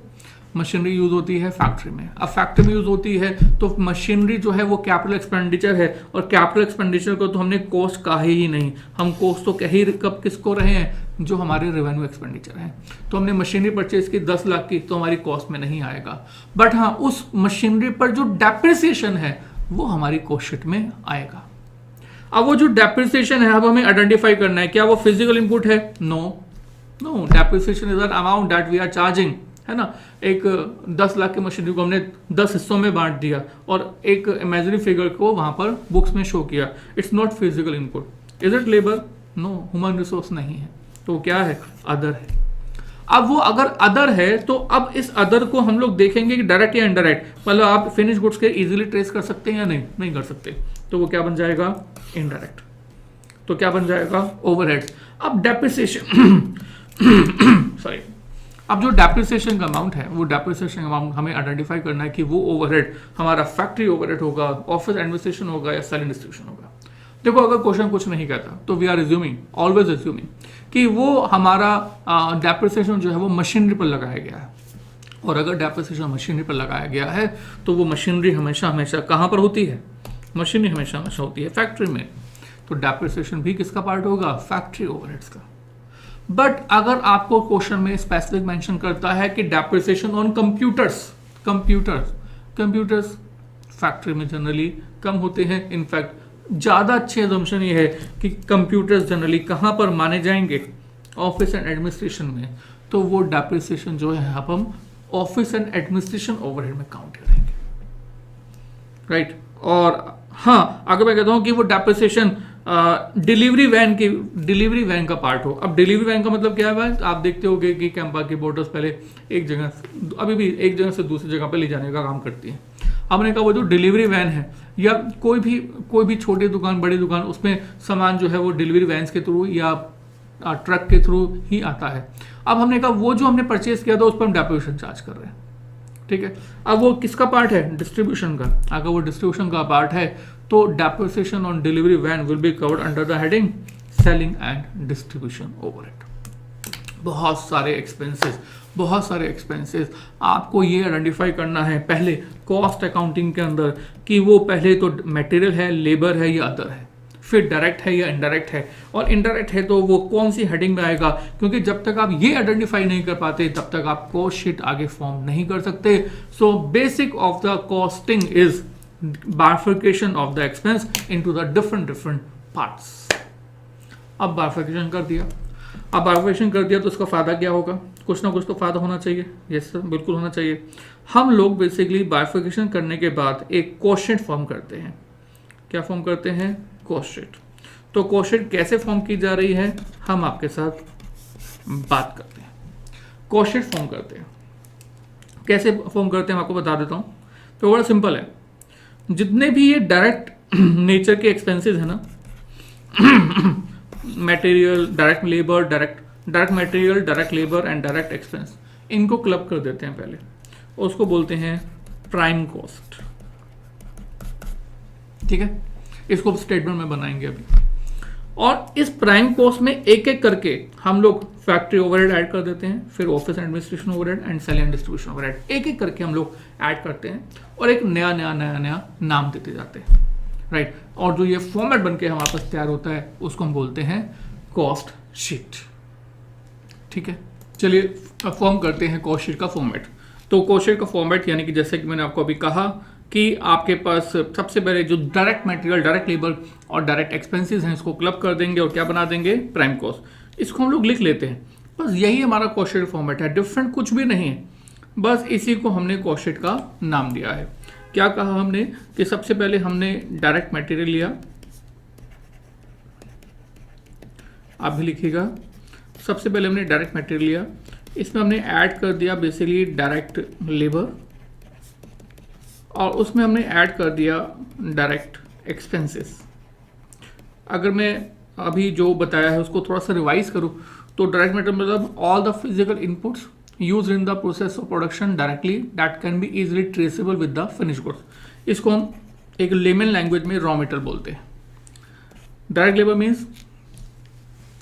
मशीनरी यूज होती है फैक्ट्री में। अब फैक्ट्री में यूज होती है तो मशीनरी जो है वो कैपिटल एक्सपेंडिचर है, और कैपिटल एक्सपेंडिचर को तो हमने कॉस्ट कहा ही नहीं। हम कॉस्ट तो कह ही कब किसको रहे हैं, जो हमारे रेवेन्यू एक्सपेंडिचर है। तो हमने मशीनरी परचेज की 10 लाख की, तो हमारी कॉस्ट में नहीं आएगा। बट हाँ, उस मशीनरी पर जो डेप्रिसिएशन है वो हमारी कॉस्ट शीट में आएगा। अब वो जो डेप्रिसिएशन है, अब हमें आइडेंटिफाई करना है, क्या वो फिजिकल इनपुट है? No, depreciation is an amount that we are charging, है ना। एक 10 लाख की मशीनरी को हमने 10 हिस्सों में बांट दिया और एक इमेजिनरी फिगर को वहां पर बुक्स में शो किया। It's not physical input. Is it labour? No, human resource नहीं है। तो क्या है, अदर है। अब वो अगर अदर है तो अब इस अदर को हम लोग देखेंगे कि डायरेक्ट या इनडायरेक्ट, मतलब आप फिनिश गुड्स के इजीली ट्रेस कर सकते हैं या नहीं कर सकते। तो वो क्या बन जाएगा, इनडायरेक्ट। तो क्या बन जाएगा, ओवरहेड्स। अब डेप्रिसिएशन सॉरी, अब जो डेप्रिसिएशन का अमाउंट है, वो डेप्रिसिएशन अमाउंट हमें आइडेंटिफाई करना है कि वो ओवरहेड हमारा फैक्ट्री ओवरहेड होगा, ऑफिस एडमिनिस्ट्रेशन होगा, या सेलिंग डिस्ट्रीब्यूशन होगा। देखो, अगर क्वेश्चन कुछ नहीं कहता तो we are assuming, always assuming कि वो हमारा डेप्रिसिएशन जो है वो मशीनरी पर लगाया गया है। और अगर डेप्रिसिएशन मशीनरी पर लगाया गया है तो वो मशीनरी हमेशा कहाँ पर होती है, मशीनरी हमेशा होती है फैक्ट्री में। तो डेप्रिसिएशन भी किसका पार्ट होगा, फैक्ट्री ओवरहेड्स का। बट अगर आपको क्वेश्चन में स्पेसिफिक मेंशन करता है कि डेप्रिसिएशन ऑन कंप्यूटर्स फैक्ट्री में जनरली कम होते हैं। इनफैक्ट ज़्यादा अच्छी एजम्पशन ये है कि कंप्यूटर्स जनरली कहाँ पर माने जाएंगे, ऑफिस एंड एडमिनिस्ट्रेशन में, तो वो डेप्रिसिएशन जो है अब हम ऑफिस एंड एडमिनिस्ट्रेशन ओवरहेड में काउंट करेंगे, राइट। और हाँ, अगर मैं कहता हूँ कि वो डेप्रिसिएशन डिलीवरी वैन का पार्ट हो। अब डिलीवरी वैन का मतलब क्या है भाई, आप देखते होगे कि कैंपा की बोटर्स पहले एक जगह, अभी भी एक जगह से दूसरी जगह पे ले जाने का काम करती है। हमने कहा वो जो डिलीवरी वैन है या कोई भी छोटी दुकान बड़ी दुकान, उसमें सामान जो है वो डिलीवरी वैन के थ्रू या ट्रक के थ्रू ही आता है। अब हमने कहा वो जो हमने परचेज किया था उस पर हम डेप्रिसिएशन चार्ज कर रहे हैं, ठीक है। अब वो किसका पार्ट है, डिस्ट्रीब्यूशन का। अगर वो डिस्ट्रीब्यूशन का पार्ट है तो depreciation on delivery van will be covered under the heading selling and distribution overhead. बहुत सारे एक्सपेंसेस आपको ये आइडेंटिफाई करना है पहले कॉस्ट अकाउंटिंग के अंदर कि वो पहले तो मटेरियल है, लेबर है या अदर है, फिर डायरेक्ट है या इनडायरेक्ट है, और इनडायरेक्ट है तो वो कौन सी हेडिंग में आएगा, क्योंकि जब तक आप ये आइडेंटिफाई नहीं कर पाते तब तक आप कॉस्ट शीट आगे फॉर्म नहीं कर सकते। So basic of the costing is bifurcation of the expense into the different parts. अब बाइफरकेशन कर दिया तो उसका फायदा क्या होगा, कुछ ना कुछ तो फायदा होना चाहिए। यस सर, बिल्कुल होना चाहिए। हम लोग बेसिकली बाइफरकेशन करने के बाद एक कॉस्ट शीट फॉर्म करते हैं। क्या फॉर्म करते हैं, कॉस्ट शीट। तो कॉस्ट शीट कैसे फॉर्म की जा रही है हम आपके साथ बात करते हैं। कॉस्ट शीट फॉर्म करते हैं, कैसे फॉर्म करते हैं मैं आपको बता देता हूं। तो बड़ा सिंपल है, जितने भी ये डायरेक्ट नेचर के एक्सपेंसेस है ना, material, direct labour, direct material, direct labour and direct expense, इनको क्लब कर देते हैं पहले, उसको बोलते हैं प्राइम कॉस्ट, ठीक है। इसको स्टेटमेंट में बनाएंगे अभी। और इस प्राइम कॉस्ट में एक एक करके हम लोग फैक्ट्री ओवरहेड ऐड कर देते हैं, फिर office administration overhead and selling and distribution overhead, एक एक करके हम लोग ऐड करते हैं और एक नया नाम देते जाते हैं, राइट। और जो ये फॉर्मेट बन के हमारे पास तैयार होता है उसको हम बोलते हैं कॉस्ट शीट, ठीक है। चलिए अब फॉर्म करते हैं कॉस्ट शीट का फॉर्मेट। तो कॉस्ट शीट का फॉर्मेट यानी कि जैसे कि मैंने आपको अभी कहा कि आपके पास सबसे पहले जो डायरेक्ट मटेरियल, डायरेक्ट लेबर और डायरेक्ट एक्सपेंसेस हैं इसको क्लब कर देंगे और क्या बना देंगे, प्राइम कॉस्ट। इसको हम लोग लिख लेते हैं, बस यही हमारा कॉस्ट शीट फॉर्मेट है, डिफरेंट कुछ भी नहीं है, बस इसी को हमने कॉस्ट शीट का नाम दिया है। क्या कहा हमने कि सबसे पहले हमने डायरेक्ट मटेरियल लिया, आप भी लिखिएगा, सबसे पहले हमने डायरेक्ट मटेरियल लिया, इसमें हमने ऐड कर दिया बेसिकली डायरेक्ट लेबर और उसमें हमने ऐड कर दिया डायरेक्ट एक्सपेंसेस। अगर मैं अभी जो बताया है उसको थोड़ा सा रिवाइज करूँ तो डायरेक्ट मटेरियल मतलब all the physical inputs use in the process of production directly that can be easily traceable with the finish goods. इसको हम एक लेमन लैंग्वेज में रॉ मटेरियल बोलते हैं। डायरेक्ट लेबर मीन्स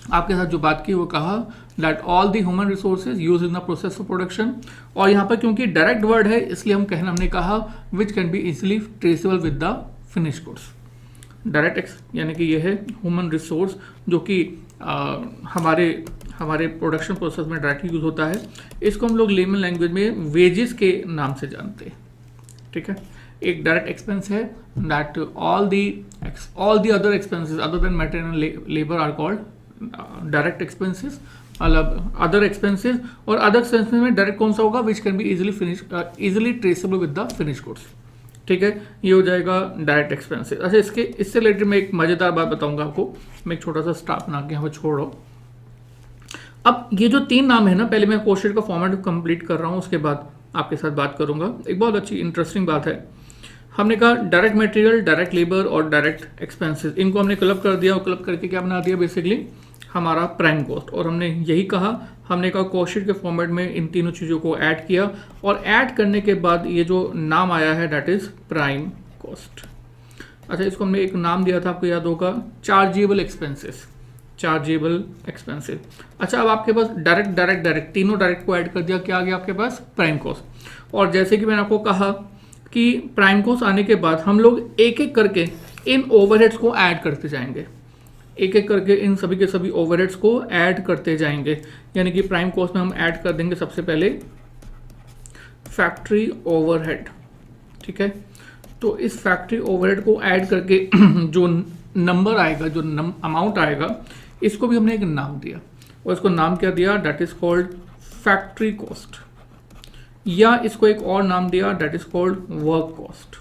आपके साथ जो बात की वो कहा that all the human resources use in the process of production, और यहाँ पर क्योंकि डायरेक्ट वर्ड है इसलिए हमने कहा विच can be easily traceable with the finish goods. Direct यानी कि ये है ह्यूमन रिसोर्स जो कि हमारे प्रोडक्शन प्रोसेस में डायरेक्टली यूज होता है। इसको हम लोग लेमन लैंग्वेज में वेजेस के नाम से जानते हैं, ठीक है। एक डायरेक्ट एक्सपेंस है that all the other expenses other than material labour are called direct expenses, मतलब अदर एक्सपेंसेस। और अदर एक्सपेंसेस में डायरेक्ट कौन सा होगा, which can be easily traceable with the finish goods, ठीक है। ये हो जाएगा डायरेक्ट एक्सपेंसेस। अच्छा, इससे रिलेटेड मैं एक मजेदार बात बताऊंगा आपको। मैं एक छोटा सा स्टाफ बना के यहाँ पर छोड़ रहा हूँ। अब ये जो तीन नाम है ना, पहले मैं कॉस्ट शीट का फॉर्मेट कंप्लीट कर रहा हूँ, उसके बाद आपके साथ बात करूंगा। एक बहुत अच्छी इंटरेस्टिंग बात है, हमने कहा डायरेक्ट मटेरियल, डायरेक्ट लेबर और डायरेक्ट एक्सपेंसेस, इनको हमने क्लब कर दिया और क्लब करके क्या बना दिया बेसिकली हमारा प्राइम कॉस्ट। और हमने यही कहा, हमने कहा कॉस्ट शीट के फॉर्मेट में इन तीनों चीज़ों को ऐड किया और ऐड करने के बाद ये जो नाम आया है दैट इज प्राइम कॉस्ट। अच्छा, इसको हमने एक नाम दिया था, आपको याद होगा, चार्जेबल एक्सपेंसेस। अच्छा, अब आपके पास डायरेक्ट तीनों डायरेक्ट को ऐड कर दिया, क्या आ गया आपके पास, प्राइम कॉस्ट। और जैसे कि मैंने आपको कहा कि प्राइम कॉस्ट आने के बाद हम लोग एक एक करके इन ओवरहेड्स को ऐड करते जाएंगे, एक एक करके इन सभी के सभी ओवरहेड्स को ऐड करते जाएंगे। यानी कि प्राइम कॉस्ट में हम ऐड कर देंगे सबसे पहले फैक्ट्री ओवरहेड, ठीक है। तो इस फैक्ट्री ओवरहेड को ऐड करके जो नंबर आएगा, जो अमाउंट आएगा, इसको भी हमने एक नाम दिया और इसको नाम क्या दिया, that is called factory cost, या इसको एक और नाम दिया that is called work cost,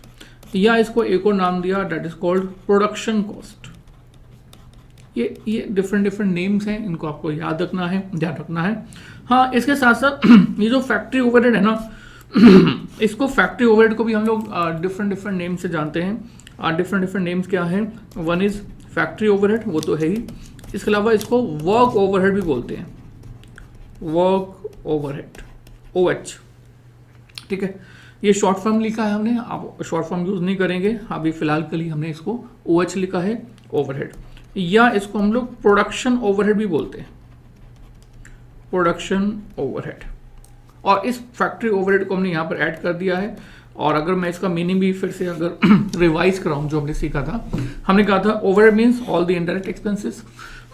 या इसको एक और नाम दिया that is called production cost. ये डिफरेंट नेम्स हैं, इनको आपको याद रखना है, ध्यान रखना है। हाँ, इसके साथ साथ ये जो फैक्ट्री ओवरहेड है ना, इसको फैक्ट्री ओवरहेड को भी हम लोग डिफरेंट नेम से जानते हैं। डिफरेंट नेम्स क्या हैं, वन इज फैक्ट्री ओवरहेड, वो तो है ही, इसके अलावा इसको वर्क ओवरहेड भी बोलते हैं, वर्क ओवरहेड, OH, ठीक है। ये शॉर्ट फॉर्म लिखा है हमने, आप शॉर्ट फॉर्म यूज नहीं करेंगे, अभी फिलहाल के लिए हमने इसको OH लिखा है, ओवरहेड, या इसको हम लोग प्रोडक्शन ओवरहेड भी बोलते हैं, प्रोडक्शन ओवरहेड। और इस फैक्ट्री ओवरहेड को हमने यहाँ पर ऐड कर दिया है। और अगर मैं इसका मीनिंग भी फिर से अगर रिवाइज कराऊं, जो हमने सीखा था, हमने कहा था overhead means all the indirect expenses,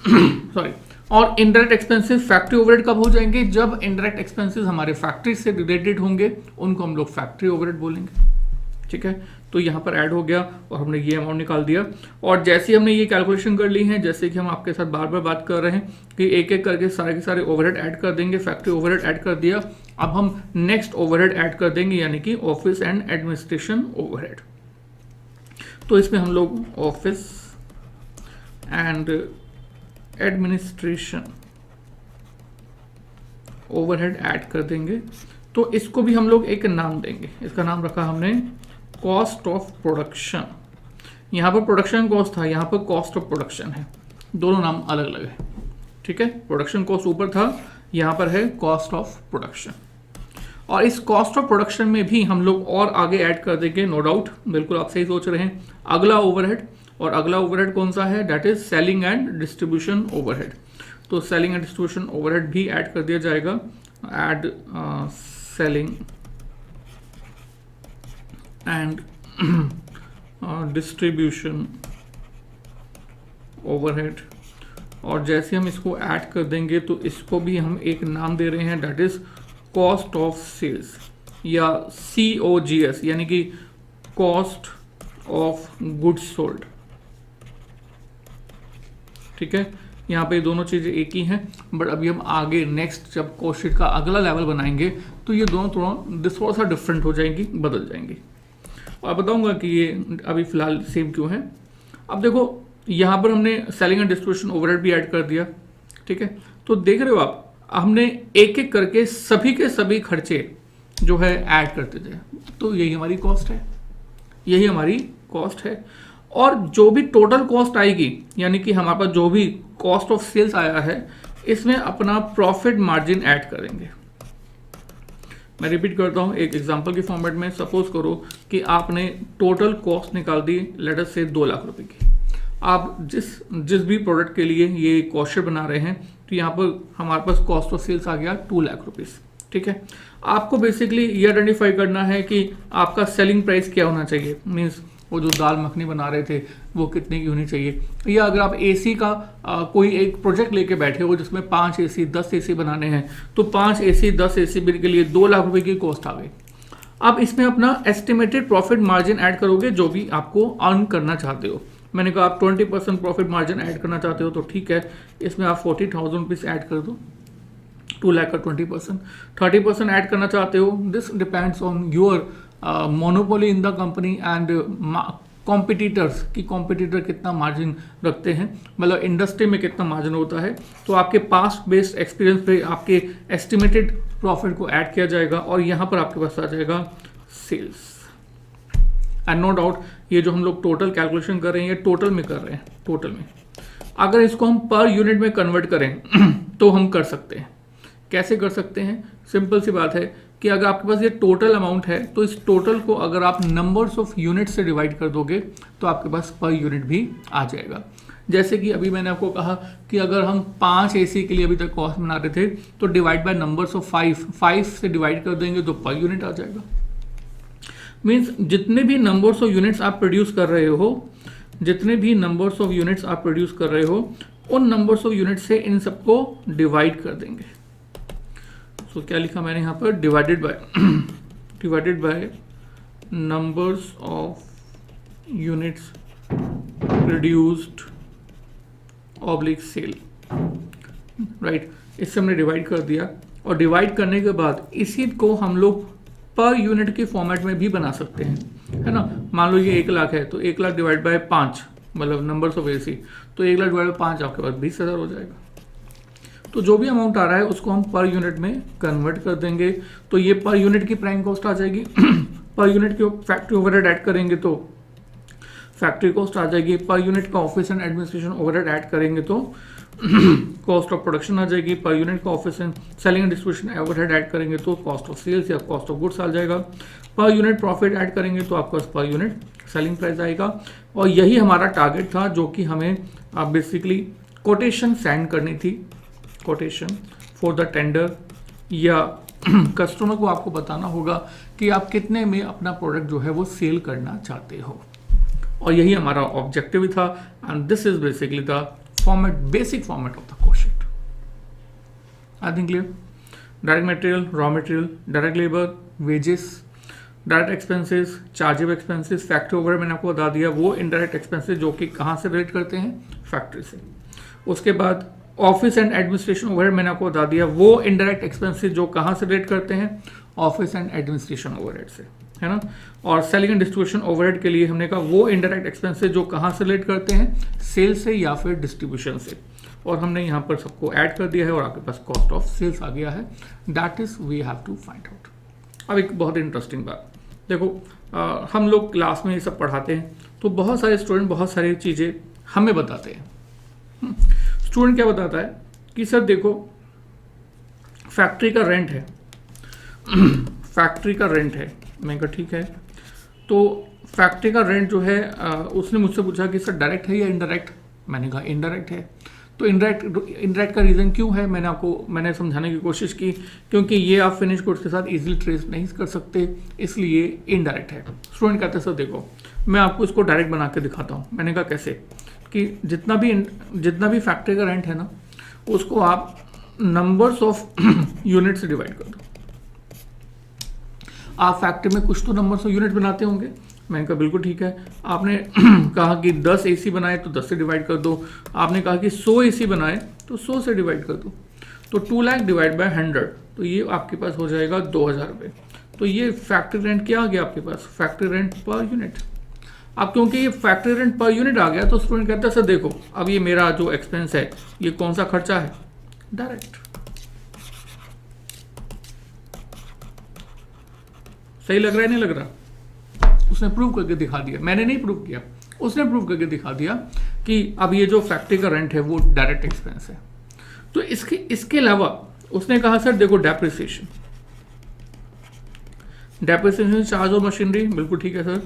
sorry, और इनडायरेक्ट एक्सपेंसेस फैक्ट्री ओवरहेड कब हो जाएंगे, जब इनडायरेक्ट एक्सपेंसेस हमारे फैक्ट्री से रिलेटेड होंगे, उनको हम लोग फैक्ट्री ओवरहेड बोलेंगे, ठीक है। तो यहाँ पर ऐड हो गया और हमने ये अमाउंट निकाल दिया। और जैसे ही हमने ये कैलकुलेशन कर ली है, जैसे कि हम आपके साथ बार बार बात कर रहे हैं कि एक एक करके सारे के सारे ओवरहेड ऐड कर देंगे, फैक्ट्री ओवरहेड ऐड कर दिया, अब हम नेक्स्ट ओवरहेड ऐड कर देंगे, यानी कि ऑफिस एंड एडमिनिस्ट्रेशन ओवरहेड। तो इसमें हम लोग office and administration overhead add कर देंगे। तो इसको भी हम लोग एक नाम देंगे, इसका नाम रखा हमने कॉस्ट ऑफ प्रोडक्शन। यहाँ पर प्रोडक्शन कॉस्ट था, यहाँ पर कॉस्ट ऑफ प्रोडक्शन है, दोनों नाम अलग अलग है, ठीक है। प्रोडक्शन कॉस्ट ऊपर था, यहाँ पर है कॉस्ट ऑफ प्रोडक्शन। और इस कॉस्ट ऑफ प्रोडक्शन में भी हम लोग और आगे ऐड कर देंगे, नो डाउट, बिल्कुल आप सही सोच रहे हैं, अगला ओवरहेड। और अगला ओवरहेड कौन सा है, that is selling and distribution overhead. तो सेलिंग एंड डिस्ट्रीब्यूशन ओवरहेड भी ऐड कर दिया जाएगा, add selling and distribution overhead. और जैसे हम इसको ऐड कर देंगे तो इसको भी हम एक नाम दे रहे हैं, that is cost of sales, या COGS, यानी कि कॉस्ट ऑफ गुड्स सोल्ड, ठीक है। यहाँ पे दोनों चीज़ें एक ही हैं, बट अभी हम आगे नेक्स्ट जब कोशिश का अगला लेवल बनाएंगे तो ये दोनों थोड़ा सा डिफरेंट हो जाएंगी, बदल जाएंगी, और बताऊंगा कि ये अभी फिलहाल सेम क्यों है। अब देखो, यहाँ पर हमने सेलिंग एंड डिस्ट्रीब्यूशन ओवरहेड भी ऐड कर दिया, ठीक है। तो देख रहे हो आप, हमने एक एक करके सभी के सभी खर्चे जो है ऐड करते थे, तो यही हमारी कॉस्ट है, यही हमारी कॉस्ट है। और जो भी टोटल कॉस्ट आएगी, यानी कि हमारे पास जो भी कॉस्ट ऑफ सेल्स आया है, इसमें अपना प्रॉफिट मार्जिन ऐड करेंगे। मैं रिपीट करता हूँ एक एग्जांपल के फॉर्मेट में। सपोज करो कि आपने टोटल कॉस्ट निकाल दी, लेट अस से 2 लाख रुपए की। आप जिस भी प्रोडक्ट के लिए ये कॉस्ट शीट बना रहे हैं, तो यहाँ पर हमारे पास कॉस्ट ऑफ सेल्स आ गया 2 लाख रुपीज़, ठीक है। आपको बेसिकली ये आइडेंटिफाई करना है कि आपका सेलिंग प्राइस क्या होना चाहिए, मीन्स वो जो दाल मखनी बना रहे थे वो कितने की होनी चाहिए। या अगर आप AC का कोई एक प्रोजेक्ट लेके बैठे हो जिसमें 5 AC 10 AC बनाने हैं, तो 5 AC 10 AC बिल के लिए 2 लाख रुपए की कॉस्ट आ गई। आप इसमें अपना एस्टिमेटेड प्रॉफिट मार्जिन ऐड करोगे, जो भी आपको अर्न करना चाहते हो। मैंने कहा आप 20% प्रॉफिट मार्जिन ऐड करना चाहते हो, तो ठीक है, इसमें आप 40,000 रुपीज़ ऐड कर दो, 2 लाख का 20%। 30% ऐड करना चाहते हो, this depends on your monopoly in the company and competitors, कि कॉम्पिटिटर कितना मार्जिन रखते हैं, मतलब इंडस्ट्री में कितना मार्जिन होता है। तो आपके पास्ट बेस्ड एक्सपीरियंस पे आपके एस्टिमेटेड प्रॉफिट को ऐड किया जाएगा और यहाँ पर आपके पास आ जाएगा सेल्स। एंड नो डाउट, ये जो हम लोग टोटल कैलकुलेशन कर रहे हैं, ये टोटल में कर रहे हैं, टोटल में। अगर इसको हम पर यूनिट में कन्वर्ट करें तो हम कर सकते हैं। कैसे कर सकते हैं? सिंपल सी बात है कि अगर आपके पास ये टोटल अमाउंट है, तो इस टोटल को अगर आप नंबर्स ऑफ यूनिट से डिवाइड कर दोगे तो आपके पास पर यूनिट भी आ जाएगा। जैसे कि अभी मैंने आपको कहा कि अगर हम 5 AC के लिए अभी तक कॉस्ट बना रहे थे, तो डिवाइड बाय नंबर्स ऑफ 5 से डिवाइड कर देंगे तो पर यूनिट आ जाएगा। मीन्स जितने भी नंबर्स ऑफ यूनिट्स आप प्रोड्यूस कर रहे हो, जितने भी नंबर्स ऑफ यूनिट्स आप प्रोड्यूस कर रहे हो, उन नंबर्स ऑफ यूनिट से इन सबको डिवाइड कर देंगे। सो क्या लिखा मैंने यहाँ पर, divided by numbers of units produced oblique sale, right. इससे हमने डिवाइड कर दिया, और डिवाइड करने के बाद इसी को हम लोग पर यूनिट के फॉर्मेट में भी बना सकते हैं, है ना। मान लो ये 1 लाख है, तो 1 लाख डिवाइड बाय 5, मतलब नंबर्स ऑफ एसी, तो 1 लाख डिवाइड बाय 5 आपके पास 20,000 हो जाएगा। तो जो भी अमाउंट आ रहा है उसको हम पर यूनिट में कन्वर्ट कर देंगे, तो ये पर यूनिट की प्राइम कॉस्ट आ जाएगी। पर यूनिट की फैक्ट्री ओवरहेड ऐड करेंगे तो फैक्ट्री कॉस्ट आ जाएगी, पर यूनिट का office and administration overhead add करेंगे तो कॉस्ट ऑफ प्रोडक्शन आ जाएगी, पर यूनिट का office and selling and distribution overhead add करेंगे तो कॉस्ट ऑफ सेल्स या कॉस्ट ऑफ गुड्स आ जाएगा, पर यूनिट प्रॉफिट ऐड करेंगे तो आपका पर यूनिट सेलिंग प्राइस आएगा। और यही हमारा टारगेट था, जो कि हमें बेसिकली कोटेशन सेंड करनी थी, कोटेशन फॉर द टेंडर, या कस्टमर को आपको बताना होगा कि आप कितने में अपना प्रोडक्ट जो है वो सेल करना चाहते हो, और यही हमारा ऑब्जेक्टिव था। And this is basically the format, basic format of the cost sheet. I think clear. Direct material, raw material, direct labour, wages, direct expenses, chargeable expenses, factory overhead मैंने आपको बता दिया, वो इनडायरेक्ट एक्सपेंसेस जो कि कहाँ से रिलेट करते हैं, फैक्ट्री से। उसके बाद ऑफिस एंड एडमिनिस्ट्रेशन ओवरहेड मैंने आपको बता दिया, वो इनडायरेक्ट एक्सपेंसेस जो कहाँ से रिलेट करते हैं, ऑफिस एंड एडमिनिस्ट्रेशन ओवरहेड से, है ना। और सेलिंग एंड डिस्ट्रीब्यूशन ओवरहेड के लिए हमने कहा वो इनडायरेक्ट एक्सपेंसेस जो कहाँ से रिलेट करते हैं, सेल से या फिर डिस्ट्रीब्यूशन से, और हमने यहाँ पर सबको ऐड कर दिया है और आपके पास कॉस्ट ऑफ सेल्स आ गया है। That is we have to find out. अब एक बहुत इंटरेस्टिंग बात देखो, हम लोग क्लास में ये सब पढ़ाते हैं तो बहुत सारे स्टूडेंट बहुत सारी चीज़ें हमें बताते हैं। स्टूडेंट क्या बताता है कि सर देखो फैक्ट्री का रेंट है, फैक्ट्री का रेंट है। मैं कहा ठीक है, तो फैक्ट्री का रेंट जो है उसने मुझसे पूछा कि सर डायरेक्ट है या इनडायरेक्ट। मैंने कहा इनडायरेक्ट है। तो इनडायरेक्ट का रीज़न क्यों है, मैंने समझाने की कोशिश की, क्योंकि ये आप फिनिश गुड्स के साथ इजीली ट्रेस नहीं कर सकते, इसलिए इनडायरेक्ट है। स्टूडेंट कहते हैं सर देखो मैं आपको इसको डायरेक्ट बना के दिखाता हूँ। मैंने कहा कैसे, कि जितना भी फैक्ट्री का रेंट है ना, उसको आप नंबर्स ऑफ यूनिट से डिवाइड कर दो। आप फैक्ट्री में कुछ तो नंबर्स ऑफ यूनिट बनाते होंगे। मैंने कहा बिल्कुल ठीक है। आपने कहा कि 10 एसी बनाए तो 10 से डिवाइड कर दो। आपने कहा कि 100 एसी बनाए तो 100 से डिवाइड कर दो। तो 2 लाख डिवाइड बाय 100, तो ये आपके पास हो जाएगा 2000 रुपये। तो ये फैक्ट्री रेंट क्या आ गया आपके पास, फैक्ट्री रेंट पर यूनिट। अब क्योंकि ये फैक्ट्री रेंट पर यूनिट आ गया तो स्टूडेंट कहता है सर देखो अब ये मेरा जो एक्सपेंस है ये कौन सा खर्चा है, डायरेक्ट। सही लग रहा है नहीं लग रहा? उसने प्रूव करके दिखा दिया, मैंने नहीं प्रूव किया, उसने प्रूव करके दिखा दिया कि अब ये जो फैक्ट्री का रेंट है वो डायरेक्ट एक्सपेंस है। तो इसके अलावा उसने कहा सर देखो डेप्रिसिएशन चार्ज और मशीनरी, बिल्कुल ठीक है sir.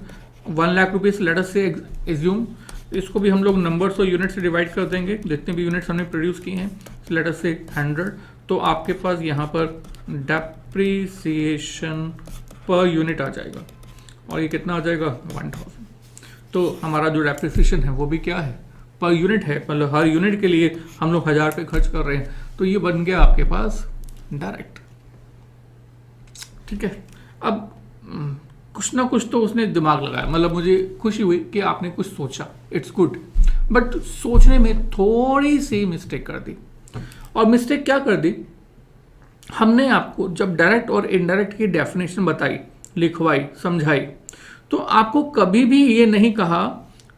1 lakh rupees let us से एज्यूम, इसको भी हम लोग नंबर्स और यूनिट से डिवाइड कर देंगे, जितने भी यूनिट्स हमने प्रोड्यूस किए हैं। लेट अस से 100, तो आपके पास यहाँ पर डेप्रिसिएशन पर यूनिट आ जाएगा, और ये कितना आ जाएगा 1000। तो हमारा जो डेप्रिसिएशन है वो भी क्या है, पर यूनिट है, मतलब हर यूनिट के लिए हम लोग 1000 रुपये खर्च कर रहे हैं, तो ये बन गया आपके पास डायरेक्ट। ठीक है, अब कुछ ना कुछ तो उसने दिमाग लगाया, मतलब मुझे खुशी हुई कि आपने कुछ सोचा, इट्स गुड। बट सोचने में थोड़ी सी मिस्टेक कर दी, और मिस्टेक क्या कर दी, हमने आपको जब डायरेक्ट और इनडायरेक्ट की डेफिनेशन बताई, लिखवाई, समझाई, तो आपको कभी भी ये नहीं कहा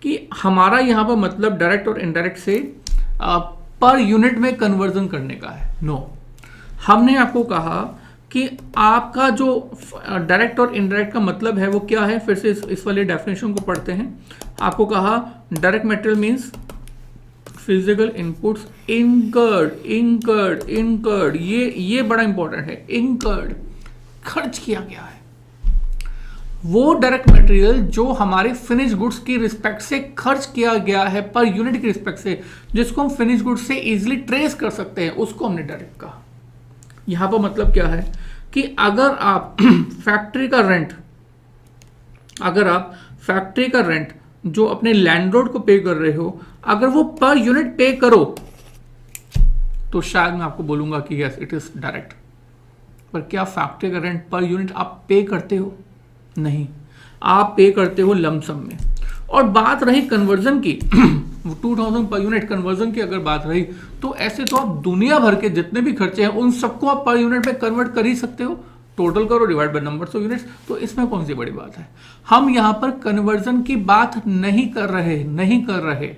कि हमारा यहाँ पर मतलब डायरेक्ट और इनडायरेक्ट से पर यूनिट में कन्वर्जन करने का है। नो, हमने आपको कहा कि आपका जो डायरेक्ट और इनडायरेक्ट का मतलब है वो क्या है। फिर से इस वाले डेफिनेशन को पढ़ते हैं। आपको कहा direct material means physical inputs incurred, ये बड़ा इंपॉर्टेंट है। इनकर्ड, खर्च किया गया है वो डायरेक्ट मटेरियल जो हमारे फिनिश गुड्स की रिस्पेक्ट से खर्च किया गया है, पर यूनिट की रिस्पेक्ट से, जिसको हम फिनिश गुड्स से इजीली ट्रेस कर सकते हैं, उसको हमने डायरेक्ट कहा। यहां पर मतलब क्या है कि अगर आप फैक्ट्री का रेंट जो अपने लैंडलॉर्ड को पे कर रहे हो, अगर वो पर यूनिट पे करो तो शायद मैं आपको बोलूंगा कि यस इट इज डायरेक्ट। पर क्या फैक्ट्री का रेंट पर यूनिट आप पे करते हो? नहीं, आप पे करते हो लमसम में। और बात रही कन्वर्जन की 2000 पर यूनिट कन्वर्जन की अगर बात रही, तो ऐसे तो आप दुनिया भर के जितने भी खर्चे हैं उन सबको आप पर यूनिट में कन्वर्ट कर ही सकते हो, टोटल करो divide by numbers of units. तो इसमें कौन सी बड़ी बात है। हम यहां पर कन्वर्जन की बात नहीं कर रहे,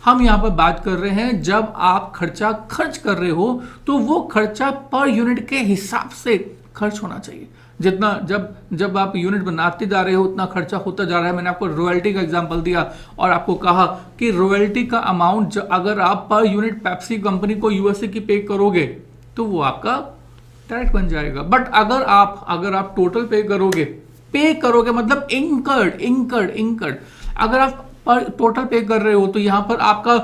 हम यहां पर बात कर रहे हैं जब आप खर्चा खर्च कर रहे हो तो वो खर्चा पर यूनिट के हिसाब से खर्च होना चाहिए। जितना जब आप यूनिट बनाते जा रहे हो उतना खर्चा होता जा रहा है। मैंने आपको रॉयल्टी का एग्जांपल दिया और आपको कहा कि रॉयल्टी का अमाउंट अगर आप पर यूनिट पेप्सी कंपनी को यूएसए की पे करोगे तो वो आपका डायरेक्ट बन जाएगा। बट अगर आप टोटल पे करोगे मतलब इंकर्ड, अगर आप पर टोटल पे कर रहे हो तो यहां पर आपका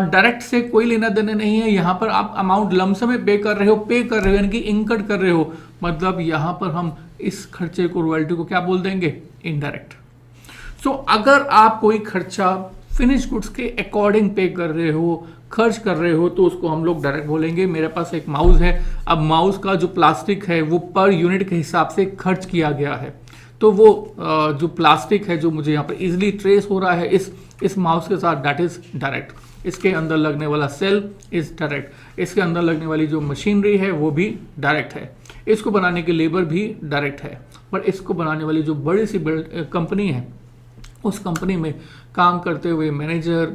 डायरेक्ट से कोई लेना देना नहीं है। यहां पर आप अमाउंट लमसम में पे कर रहे हो यानी कि इंकर्ड कर रहे हो, मतलब यहां पर हम इस खर्चे को रॉयल्टी को क्या बोल देंगे, इनडायरेक्ट। सो अगर आप कोई खर्चा फिनिश गुड्स के अकॉर्डिंग पे कर रहे हो, खर्च कर रहे हो, तो उसको हम लोग डायरेक्ट बोलेंगे। मेरे पास एक माउस है, अब माउस का जो प्लास्टिक है वो पर यूनिट के हिसाब से खर्च किया गया है, तो वो जो प्लास्टिक है जो मुझे यहाँ पर इजीली ट्रेस हो रहा है इस माउस के साथ, दैट इज डायरेक्ट। इसके अंदर लगने वाला सेल इज डायरेक्ट, इसके अंदर लगने वाली जो मशीनरी है वो भी डायरेक्ट है, इसको बनाने की लेबर भी डायरेक्ट है। पर इसको बनाने वाली जो बड़ी सी कंपनी है उस कंपनी में काम करते हुए manager,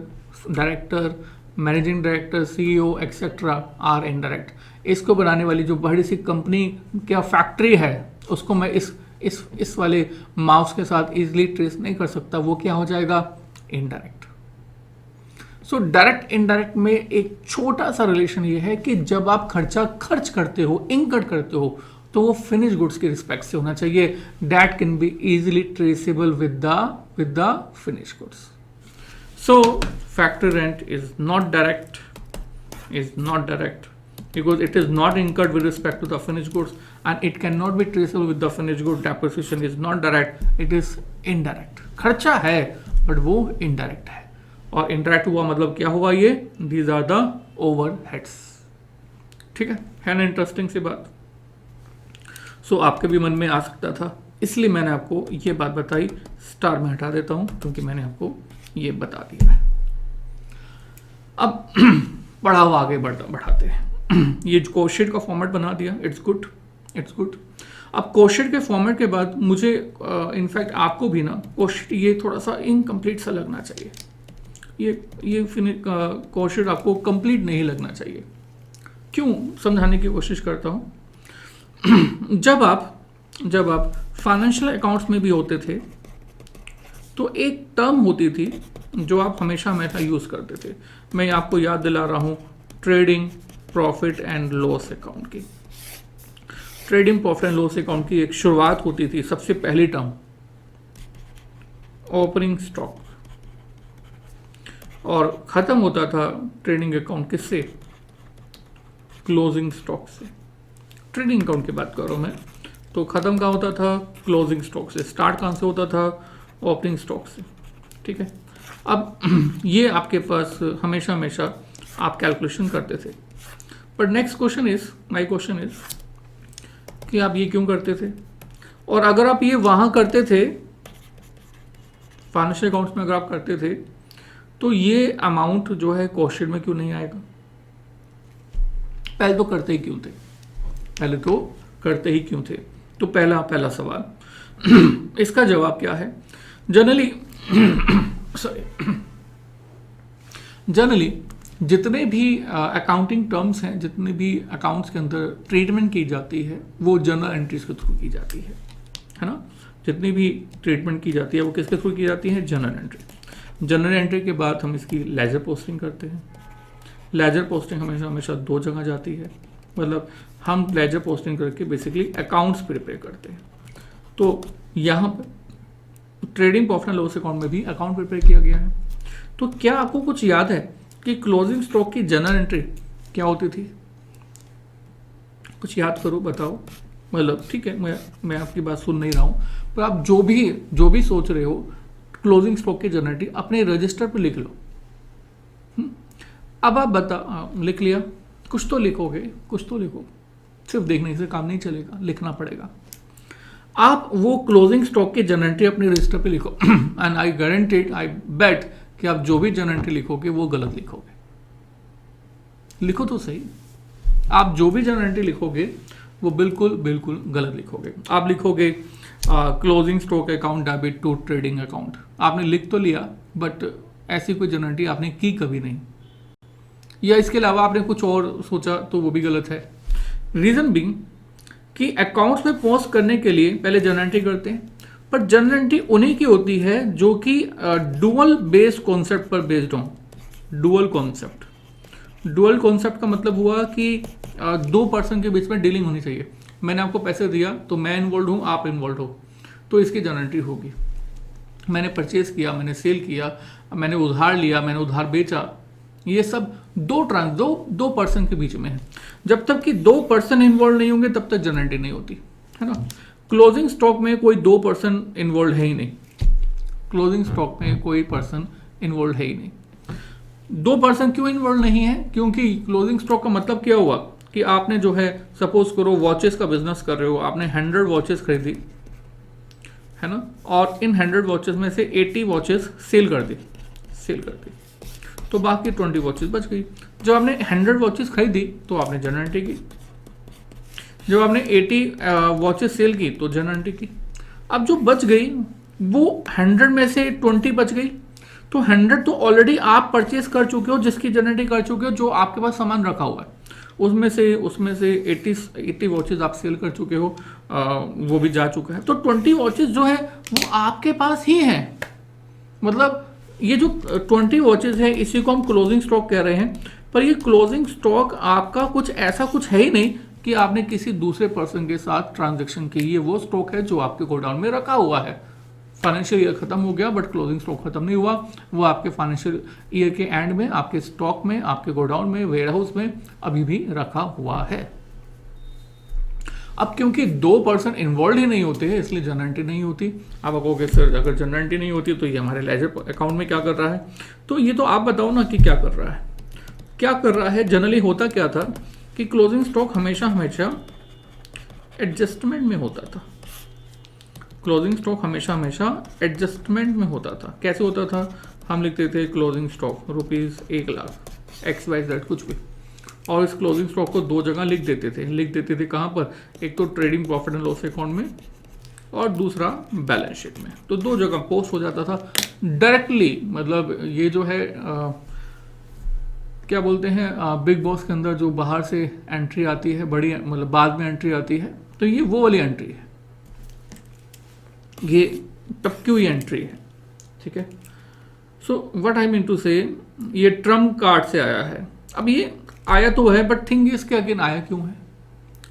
director, managing director, CEO etcetera are indirect. इसको बनाने वाली जो बड़ी सी कंपनी क्या फैक्ट्री है उसको मैं इस वाले माउस के साथ इजीली ट्रेस नहीं कर सकता, वो क्या हो जाएगा, इनडायरेक्ट। सो डायरेक्ट इनडायरेक्ट में एक छोटा सा रिलेशन ये है कि जब आप खर्चा खर्च करते हो, इनकट करते हो, तो वो फिनिश गुड्स के रिस्पेक्ट से होना चाहिए। That can be easily traceable with the finish goods. So factory rent is not direct because it is not incurred with respect to the finished goods and it cannot be traceable with the finished good. Depreciation is not direct, it is indirect. खर्चा है but वो indirect है, और indirect हुआ मतलब क्या हुआ, ये दीज आर द ओवरहेड्स। ठीक है ना, इंटरेस्टिंग सी बात। सो आपके भी मन में आ सकता था, इसलिए मैंने आपको ये बात बताई। स्टार में हटा देता हूं क्योंकि मैंने आपको ये बता दिया है। अब पढ़ाओ आगे बढ़ाते हैं। ये कोशिट का फॉर्मेट बना दिया, इट्स गुड। अब कोशिट के फॉर्मेट के बाद मुझे इनफैक्ट आपको भी ना कोशिट ये थोड़ा सा इनकम्प्लीट सा लगना चाहिए। ये कोशिट आपको कंप्लीट नहीं लगना चाहिए। क्यों, समझाने की कोशिश करता हूँ। जब आप फाइनेंशियल अकाउंट्स में भी होते थे तो एक टर्म होती थी जो आप हमेशा यूज करते थे। मैं आपको याद दिला रहा हूँ, trading profit and loss account की। Trading profit and loss account की एक शुरुआत होती थी, सबसे पहली टर्म ओपनिंग स्टॉक, और खत्म होता था ट्रेडिंग अकाउंट किससे, क्लोजिंग स्टॉक से। ट्रेडिंग अकाउंट की बात कर रहा हूं मैं, तो खत्म कहाँ होता था, क्लोजिंग स्टॉक से। स्टार्ट कहाँ से होता था, ओपनिंग स्टॉक से। ठीक है, अब ये आपके पास हमेशा आप कैलकुलेशन करते थे। But next question is, my question is कि आप ये क्यों करते थे, और अगर आप ये वहां करते थे फाइनेंशियल अकाउंट्स में, अगर आप करते थे तो ये अमाउंट जो है कॉस्ट में क्यों नहीं आएगा। पहले तो करते ही क्यों थे, तो पहला सवाल इसका जवाब क्या है। जनरली जितने भी अकाउंटिंग टर्म्स हैं, जितने भी अकाउंट्स के अंदर ट्रीटमेंट की जाती है वो जर्नल एंट्रीज के थ्रू की जाती है ना। जितनी भी ट्रीटमेंट की जाती है वो किसके थ्रू की जाती है, जर्नल एंट्री। जर्नल एंट्री के बाद हम इसकी लेजर पोस्टिंग करते हैं। लेजर पोस्टिंग हमेशा 2 जगह जाती है, मतलब हम लेजर पोस्टिंग करके बेसिकली अकाउंट्स प्रिपेयर करते हैं। तो यहाँ पर trading profit and loss account में भी अकाउंट प्रिपेयर किया गया है। तो क्या आपको कुछ याद है कि क्लोजिंग स्टॉक की जर्नल एंट्री क्या होती थी? कुछ याद करो, बताओ। मतलब ठीक है, मैं आपकी बात सुन नहीं रहा हूं, पर आप जो भी सोच रहे हो, क्लोजिंग स्टॉक की जर्नल एंट्री अपने रजिस्टर पर लिख लो। अब आप लिख लिया, कुछ तो लिखोगे, कुछ तो लिखो, सिर्फ देखने से काम नहीं चलेगा, लिखना पड़ेगा। आप वो क्लोजिंग स्टॉक की जर्नल एंट्री अपने रजिस्टर पे लिखो एंड आई गारंटेड, आई बेट कि आप जो भी जर्नल एंट्री लिखोगे वो गलत लिखोगे। लिखो तो सही, आप जो भी जर्नल एंट्री लिखोगे वो बिल्कुल बिल्कुल गलत लिखोगे। आप लिखोगे closing stock account debit to trading account, आपने लिख तो लिया बट ऐसी कोई जर्नल एंट्री आपने की कभी नहीं, या इसके अलावा आपने कुछ और सोचा तो वो भी गलत है। रीजन बीइंग कि अकाउंट्स में पोस्ट करने के लिए पहले जर्नल एंट्री करते हैं, पर जर्नल एंट्री उन्हीं की होती है जो कि डुअल बेस्ड कॉन्सेप्ट पर बेस्ड हो। डुअल कॉन्सेप्ट, डुअल कॉन्सेप्ट का मतलब हुआ कि दो पर्सन के बीच में डीलिंग होनी चाहिए। मैंने आपको पैसे दिया तो मैं इन्वॉल्व हूँ, आप इन्वॉल्व हो, तो इसकी जर्नल एंट्री होगी। मैंने परचेज किया, मैंने सेल किया, मैंने उधार लिया, मैंने उधार बेचा, ये सब दो पर्सन के बीच में है। जब तक कि दो पर्सन इन्वॉल्व नहीं होंगे तब तक जर्नल एंट्री नहीं होती, है ना। क्लोजिंग स्टॉक में कोई दो पर्सन इन्वॉल्व है ही नहीं, क्लोजिंग स्टॉक में कोई पर्सन इन्वॉल्व है ही नहीं। दो पर्सन क्यों इन्वॉल्व नहीं है? क्योंकि क्लोजिंग स्टॉक का मतलब क्या हुआ कि आपने जो है सपोज करो वॉचेस का बिजनेस कर रहे हो, आपने 100 वॉचेस खरीदी, है ना, और इन 100 वॉचेस में से 80 वॉचेस सेल कर दी, तो बाकी 20 वॉचेस बच गई। जब आपने 100 वॉचेस खरीदी तो आपने जर्नल एंट्री की, जब आपने 80 वॉचेस सेल की तो जर्नल एंट्री की। अब जो बच गई वो 100 में से 20 बच गई, तो 100 तो ऑलरेडी आप परचेज कर चुके हो, जिसकी जर्नल एंट्री कर चुके हो, जो आपके पास सामान रखा हुआ है, उसमें से 80 वॉचेस आप सेल कर चुके हो, वो भी जा चुका है। तो 20 वॉचेस जो है वो आपके पास ही है। मतलब ये जो 20 वॉचेस है इसी को हम क्लोजिंग स्टॉक कह रहे हैं, पर ये क्लोजिंग स्टॉक आपका कुछ ऐसा कुछ है ही नहीं कि आपने किसी दूसरे पर्सन के साथ ट्रांजैक्शन की। ये वो स्टॉक है जो आपके गोडाउन में रखा हुआ है। फाइनेंशियल ईयर खत्म हो गया बट क्लोजिंग स्टॉक खत्म नहीं हुआ, वो आपके फाइनेंशियल ईयर के एंड में आपके स्टॉक में, आपके गोडाउन में, वेयर हाउस में अभी भी रखा हुआ है। अब क्योंकि दो पर्सन इन्वॉल्व ही नहीं होते हैं इसलिए जर्नल एंट्री नहीं होती। आप कहोगे सर अगर जर्नल एंट्री नहीं होती तो ये हमारे लेजर अकाउंट में क्या कर रहा है? तो ये तो आप बताओ ना कि क्या कर रहा है, क्या कर रहा है। जनरली होता क्या था कि क्लोजिंग स्टॉक हमेशा एडजस्टमेंट में होता था। क्लोजिंग स्टॉक हमेशा एडजस्टमेंट में होता था। कैसे होता था? हम लिखते थे क्लोजिंग स्टॉक ₹1,00,000 XYZ कुछ भी, और इस क्लोजिंग स्टॉक को दो जगह लिख देते थे कहाँ पर? एक तो trading profit and loss account में और दूसरा बैलेंस शीट में। तो दो जगह पोस्ट हो जाता था डायरेक्टली। मतलब ये जो है क्या बोलते हैं, बिग बॉस के अंदर जो बाहर से एंट्री आती है, बड़ी मतलब बाद में एंट्री आती है, तो ये वो वाली एंट्री है, ये टपकी हुई एंट्री है, ठीक है। So what I mean to say, ये ट्रम्प कार्ड से आया है। अब ये आया तो है बट थिंग इसके अगेन आया क्यों है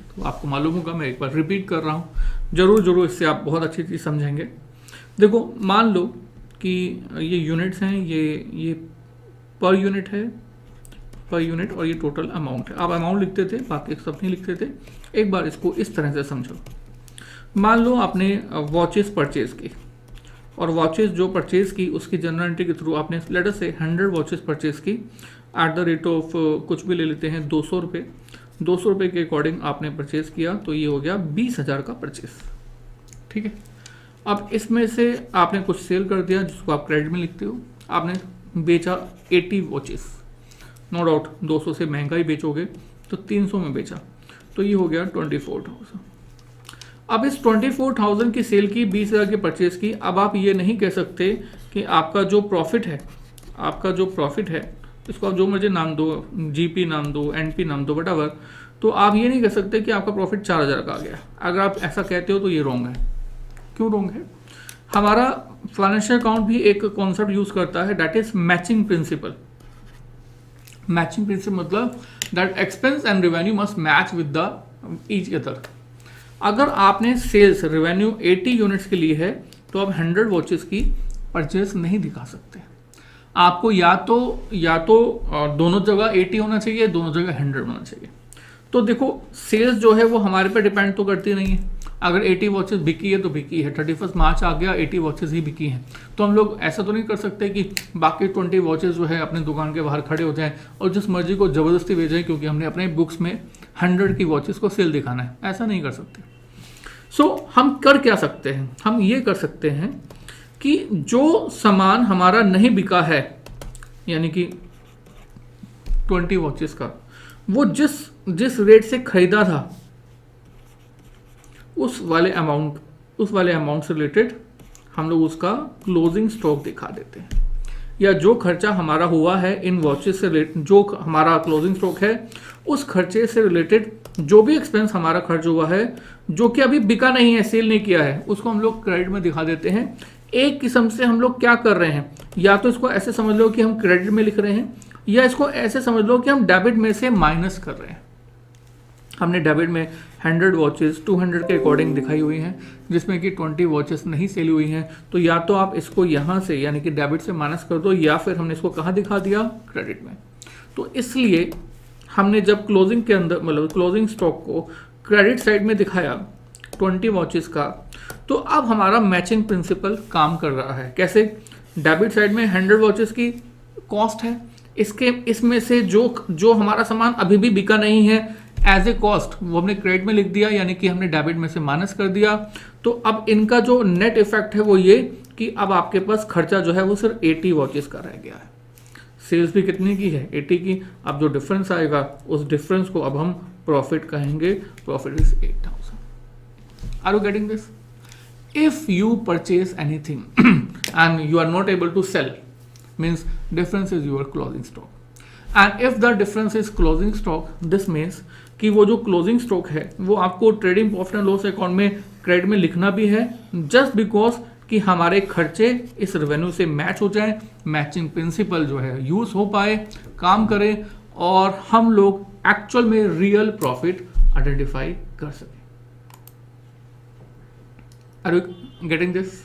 तो आपको मालूम होगा। मैं एक बार रिपीट कर रहा हूँ, जरूर इससे आप बहुत अच्छी चीज़ समझेंगे। देखो मान लो कि ये यूनिट्स हैं, ये पर यूनिट है, पर यूनिट, और ये टोटल अमाउंट है। आप अमाउंट लिखते थे, बाकी सब नहीं लिखते थे। एक बार इसको इस तरह से समझो। मान लो आपने वॉचेस परचेज की, और वॉचेस जो परचेज की उसकी जर्नल एंट्री के थ्रू आपने लेटर से 100 वॉचेस परचेज की एट द रेट ऑफ कुछ भी ले लेते हैं 200 रुपये। 200 रुपये के अकॉर्डिंग आपने परचेज किया, तो ये हो गया 20,000 का परचेज, ठीक है। अब इसमें से आपने कुछ सेल कर दिया जिसको आप क्रेडिट में लिखते हो। आपने बेचा 80 वॉचेस, नो डाउट 200 से महंगा ही बेचोगे तो 300 में बेचा, तो ये हो गया 24,000। अब इस 24,000 की सेल की, 20,000 की परचेज की। अब आप ये नहीं कह सकते कि आपका जो प्रॉफिट है, इसको आप जो मर्जी नाम दो, जीपी नाम दो, एनपी नाम दो, व्हाटएवर, तो आप ये नहीं कह सकते कि आपका प्रॉफिट 4,000 का आ गया। अगर आप ऐसा कहते हो तो ये रॉन्ग है। क्यों रॉन्ग है? हमारा फाइनेंशियल अकाउंट भी एक कॉन्सेप्ट यूज करता है, that is matching principle. Matching principle मतलब that expense and revenue must match with the each other. अगर आपने सेल्स रेवेन्यू 80 यूनिट्स के लिए है तो आप 100 वॉचेस की परचेस नहीं दिखा सकते। आपको या तो दोनों जगह 80 होना चाहिए, दोनों जगह 100 होना चाहिए। तो देखो सेल्स जो है वो हमारे पे डिपेंड तो करती नहीं है। अगर 80 वॉचेस बिकी है तो बिकी है, 31 मार्च आ गया 80 वॉचेस ही बिकी हैं, तो हम लोग ऐसा तो नहीं कर सकते कि बाकी 20 वॉचेस जो है अपने दुकान के बाहर खड़े हो जाएं और जिस मर्जी को ज़बरदस्ती भेजें क्योंकि हमने अपने बुक्स में 100 की वॉचेस को सेल दिखाना है। ऐसा नहीं कर सकते। सो हम कर क्या सकते हैं, हम ये कर सकते हैं कि जो सामान हमारा नहीं बिका है, यानी कि 20 वॉचेस का, वो जिस रेट से खरीदा था उस वाले अमाउंट से रिलेटेड हम लोग उसका क्लोजिंग स्टॉक दिखा देते हैं, या जो खर्चा हमारा हुआ है इन वॉचेस से जो हमारा क्लोजिंग स्टॉक है उस खर्चे से रिलेटेड जो भी एक्सपेंस हमारा खर्च हुआ है जो कि अभी बिका नहीं है, सेल नहीं किया है, उसको हम लोग क्रेडिट में दिखा देते हैं। एक किस्म से हम लोग क्या कर रहे हैं, या तो इसको ऐसे समझ लो कि हम क्रेडिट में लिख रहे हैं, या इसको ऐसे समझ लो कि हम डेबिट में से माइनस कर रहे हैं। हमने डेबिट में 100 वॉचेस 200 के अकॉर्डिंग दिखाई हुई हैं, जिसमें कि 20 वॉचेस नहीं सेल हुई हैं, तो या तो आप इसको यहाँ से यानी कि डेबिट से माइनस कर दो, या फिर हमने इसको कहाँ दिखा दिया, क्रेडिट में। तो इसलिए हमने जब क्लोजिंग के अंदर मतलब क्लोजिंग स्टॉक को क्रेडिट साइड में दिखाया 20 वॉचेस का, तो अब हमारा मैचिंग प्रिंसिपल काम कर रहा है। कैसे? डेबिट साइड में 100 वॉचेस की कॉस्ट है, इसमें से जो हमारा सामान अभी भी बिका नहीं है एज ए कॉस्ट वो हमने क्रेडिट में लिख दिया, यानी कि हमने डेबिट में से माइनस कर दिया। तो अब इनका जो नेट इफेक्ट है वो ये कि अब आपके पास खर्चा जो है वो सिर्फ 80 वॉचेस का रह गया है। सेल्स भी कितनी की है, 80 की। अब जो डिफरेंस आएगा उस डिफरेंस को अब हम प्रॉफिट कहेंगे, profit is 8000। Are you getting this? If you purchase anything and you are not able to sell, means difference is your closing stock, and if the difference is closing stock, this means कि वो जो closing stock है वो आपको trading profit and loss account में credit में लिखना भी है, जस्ट बिकॉज कि हमारे खर्चे इस रेवेन्यू से मैच हो जाए, मैचिंग प्रिंसिपल जो है यूज हो पाए, काम करे, और हम लोग एक्चुअल में रियल प्रॉफिट आइडेंटिफाई कर सके। Are you getting this?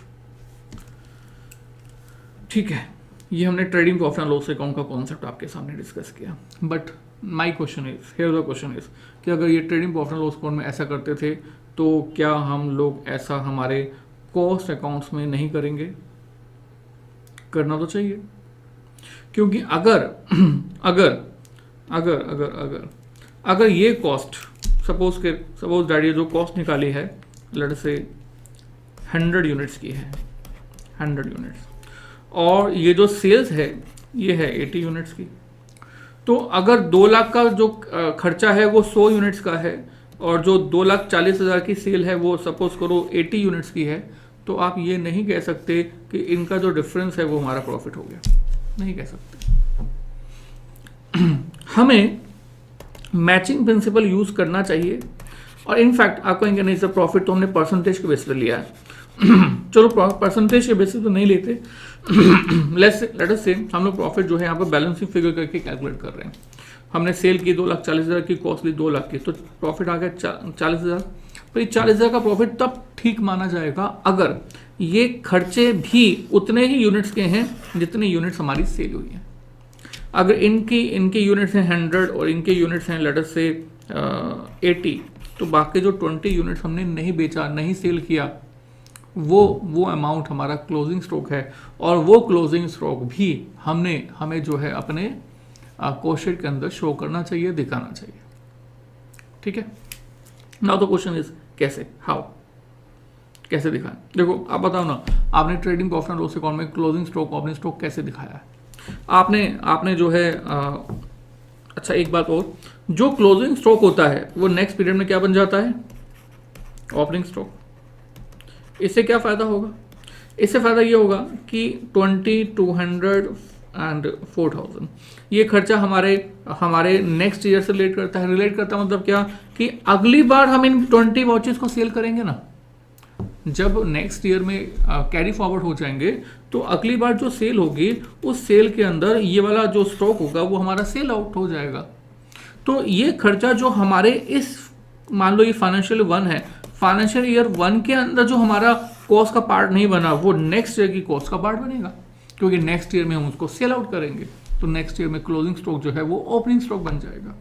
ठीक है, ये हमने trading profit and loss account का कॉन्सेप्ट आपके सामने डिस्कस किया। But my question is, here the question is कि अगर ये trading profit and loss account में ऐसा करते थे तो क्या हम लोग ऐसा हमारे कॉस्ट अकाउंट्स में नहीं करेंगे? करना तो चाहिए, क्योंकि अगर ये कॉस्ट सपोज डैडी जो कॉस्ट निकाली है लेट से 100 यूनिट्स की है, 100 यूनिट्स, और ये जो सेल्स है ये है 80 यूनिट्स की, तो अगर 2 लाख का जो खर्चा है वो 100 यूनिट्स का है और जो 2,40,000 की सेल है वो सपोज करो 80 यूनिट्स की है, तो आप ये नहीं कह सकते कि इनका जो डिफरेंस है वो हमारा प्रॉफिट हो गया, नहीं कह सकते। हमें मैचिंग प्रिंसिपल यूज करना चाहिए, और इनफैक्ट आप कहेंगे नहीं सर प्रॉफिट तो हमने परसेंटेज के बेस पर लिया है। चलो परसेंटेज के बेसिस पे नहीं लेते, लेट अस से हम लोग प्रॉफिट जो है यहाँ पर बैलेंसिंग फिगर करके कैलकुलेट कर रहे हैं। हमने सेल की 2,40,000 की, कॉस्ट ली 2 लाख की, तो प्रॉफिट आ गया 40,000। तो ये 40,000 का प्रॉफिट तब ठीक माना जाएगा अगर ये खर्चे भी उतने ही यूनिट्स के हैं जितने यूनिट्स हमारी सेल हुई हैं। अगर इनके यूनिट्स हैं 100 और इनके यूनिट्स हैं लेट अस से 80, तो बाकी जो 20 यूनिट्स हमने नहीं बेचा, नहीं सेल किया, वो अमाउंट हमारा क्लोजिंग स्टॉक है, और वो क्लोजिंग स्टॉक भी हमें जो है अपने कॉस्ट शीट के अंदर शो करना चाहिए, दिखाना चाहिए। ठीक है, नाउ द क्वेश्चन इज कैसे, हाउ, कैसे दिखाएं? देखो आप बताओ ना, आपने trading profit and loss account में क्लोजिंग स्टॉक, ओपनिंग स्टॉक कैसे दिखाया है? आपने जो है अच्छा एक बात और, जो क्लोजिंग स्टॉक होता है वो नेक्स्ट पीरियड में क्या बन जाता है? Opening stock. इससे क्या फ़ायदा होगा? इससे फ़ायदा ये होगा कि 20, 200 एंड 4,000 ये खर्चा हमारे नेक्स्ट ईयर से रिलेट करता है। रिलेट करता मतलब क्या कि अगली बार हम इन 20 वॉचेस को सेल करेंगे ना, जब नेक्स्ट ईयर में कैरी फॉरवर्ड हो जाएंगे, तो अगली बार जो सेल होगी उस सेल के अंदर ये वाला जो स्टॉक होगा वो हमारा सेल आउट हो जाएगा। तो ये खर्चा जो हमारे इस, मान लो ये फाइनेंशियल 1 है, फाइनेंशियल ईयर 1 के अंदर जो हमारा कॉस्ट का पार्ट नहीं बना वो नेक्स्ट ईयर की कॉस्ट का पार्ट बनेगा, क्योंकि नेक्स्ट ईयर में हम उसको सेल आउट करेंगे, तो नेक्स्ट ईयर में क्लोजिंग स्टॉक जो है वो ओपनिंग स्टॉक बन जाएगा।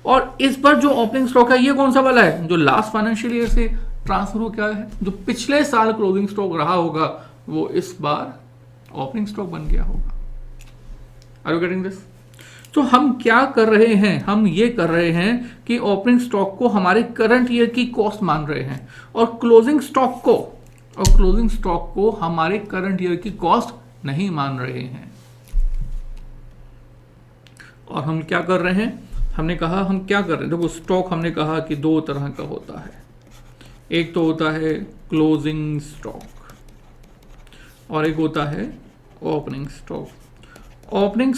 और इस बार जो ओपनिंग स्टॉक है ये कौन सा वाला है? जो लास्ट फाइनेंशियल ईयर से ट्रांसफर हो क्या है, जो पिछले साल क्लोजिंग स्टॉक रहा होगा वो इस बार ओपनिंग स्टॉक बन गया होगा। Are you getting this? तो हम क्या कर रहे हैं, हम ये कर रहे हैं कि ओपनिंग स्टॉक को हमारे करंट ईयर की कॉस्ट मान रहे हैं और क्लोजिंग स्टॉक को हमारे करंट ईयर की कॉस्ट नहीं मान रहे हैं। और हम क्या कर रहे हैं, हमने कहा हम क्या कर रहे हैं, देखो स्टॉक हमने कहा कि दो तरह का होता है, एक तो होता है क्लोजिंग स्टॉक और एक होता है ओपनिंग स्टॉक। ओपनिंग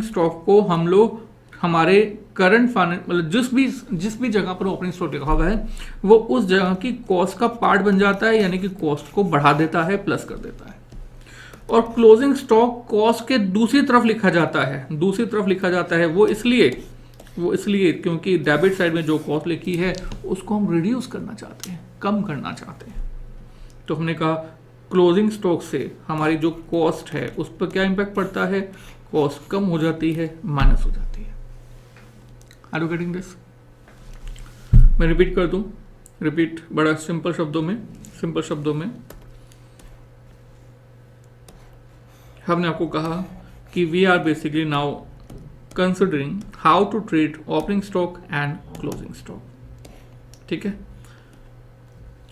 स्टॉक को हम लोग हमारे करंट फाइनेंस मतलब जिस भी जगह पर ओपनिंग स्टॉक लिखा हुआ है वो उस जगह की कॉस्ट का पार्ट बन जाता है, यानी कि कॉस्ट को बढ़ा देता है, प्लस कर देता है। और क्लोजिंग स्टॉक कॉस्ट के दूसरी तरफ लिखा जाता है वो इसलिए क्योंकि डेबिट साइड में जो कॉस्ट लिखी है उसको हम रिड्यूस करना चाहते हैं, कम करना चाहते हैं। तो हमने कहा क्लोजिंग स्टॉक से हमारी जो कॉस्ट है उस पर क्या इंपैक्ट पड़ता है, कॉस्ट कम हो जाती है, माइनस हो जाती है। Are you getting this? मैं रिपीट कर दूं, बड़ा सिंपल शब्दों में हमने आपको कहा कि we are basically now considering how to treat opening stock and closing stock. ठीक है,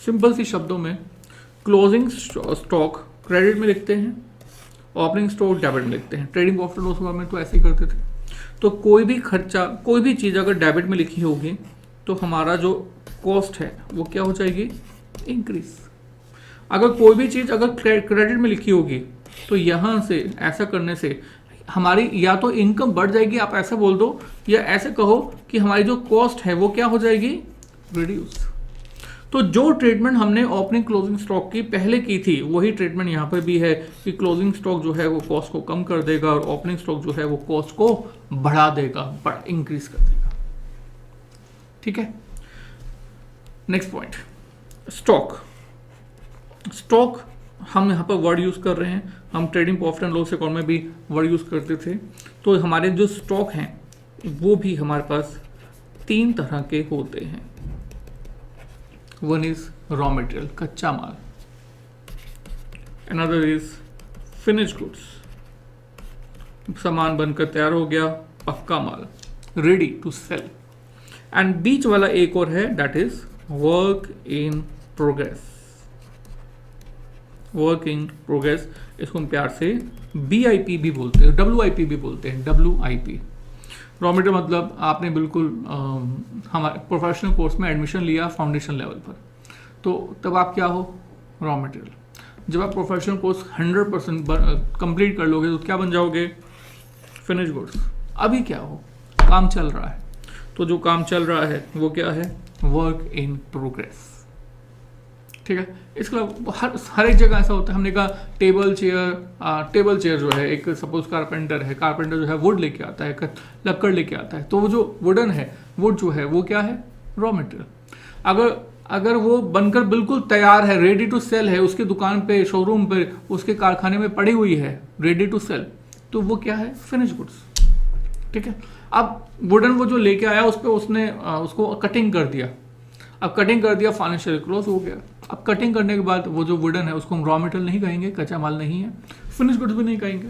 सिंपल सी शब्दों में क्लोजिंग स्टॉक क्रेडिट में लिखते हैं, ओपनिंग स्टॉक डेबिट में लिखते हैं। ट्रेडिंग प्रॉफिट लॉस में तो ऐसे ही करते थे। तो कोई भी चीज़ अगर डेबिट में लिखी होगी तो हमारा जो कॉस्ट है वो क्या हो जाएगी, इंक्रीज। अगर कोई भी चीज़ अगर क्रेडिट में लिखी होगी तो यहाँ से ऐसा करने से हमारी या तो इनकम बढ़ जाएगी, आप ऐसा बोल दो, या ऐसे कहो कि हमारी जो कॉस्ट है वो क्या हो जाएगी, रिड्यूस। तो जो ट्रीटमेंट हमने ओपनिंग क्लोजिंग स्टॉक की पहले की थी वही ट्रीटमेंट यहाँ पर भी है कि क्लोजिंग स्टॉक जो है वो कॉस्ट को कम कर देगा और ओपनिंग स्टॉक जो है वो कॉस्ट को बढ़ा देगा, इंक्रीज कर देगा। ठीक है, नेक्स्ट पॉइंट, स्टॉक हम यहाँ पर वर्ड यूज कर रहे हैं, हम trading profit and loss account में भी वर्ड यूज करते थे। तो हमारे जो स्टॉक हैं वो भी हमारे पास 3 तरह के होते हैं। वन इज रॉ मटेरियल, कच्चा माल, अनदर इज फिनिश गुड्स, सामान बनकर तैयार हो गया, पक्का माल, रेडी टू सेल, एंड बीच वाला एक और है that is work in progress. इसको हम प्यार से BIP भी बोलते हैं, WIP भी बोलते हैं, WIP। रॉ मटेरियल मतलब आपने बिल्कुल हमारे प्रोफेशनल कोर्स में एडमिशन लिया फाउंडेशन लेवल पर, तो तब आप क्या हो, रॉ मटेरियल। जब आप प्रोफेशनल कोर्स 100% कंप्लीट कर लोगे तो क्या बन जाओगे, फिनिश गुड्स। अभी क्या हो, काम चल रहा है, तो जो काम चल रहा है वो क्या है, वर्क इन प्रोग्रेस। ठीक है, इसके अलावा हर एक जगह ऐसा होता है। हमने कहा टेबल चेयर जो है, एक सपोज कारपेंटर जो है वुड लेके आता है, लक्कड़ लेके आता है, तो वो जो वुडन है, वुड जो है वो क्या है, रॉ मटेरियल। अगर वो बनकर बिल्कुल तैयार है, रेडी टू सेल है, उसकी दुकान पे, शोरूम पे, उसके कारखाने में पड़ी हुई है, रेडी टू सेल, तो वो क्या है, फिनिश गुड्स। ठीक है, अब वुडन वो जो लेके आया उस पर उसने उसको कटिंग कर दिया, फाइनेंशियल क्लोज हो गया। अब कटिंग करने के बाद वो जो वुडन है उसको हम रॉ मटेरियल नहीं कहेंगे, कच्चा माल नहीं है, फिनिश गुड्स भी नहीं कहेंगे।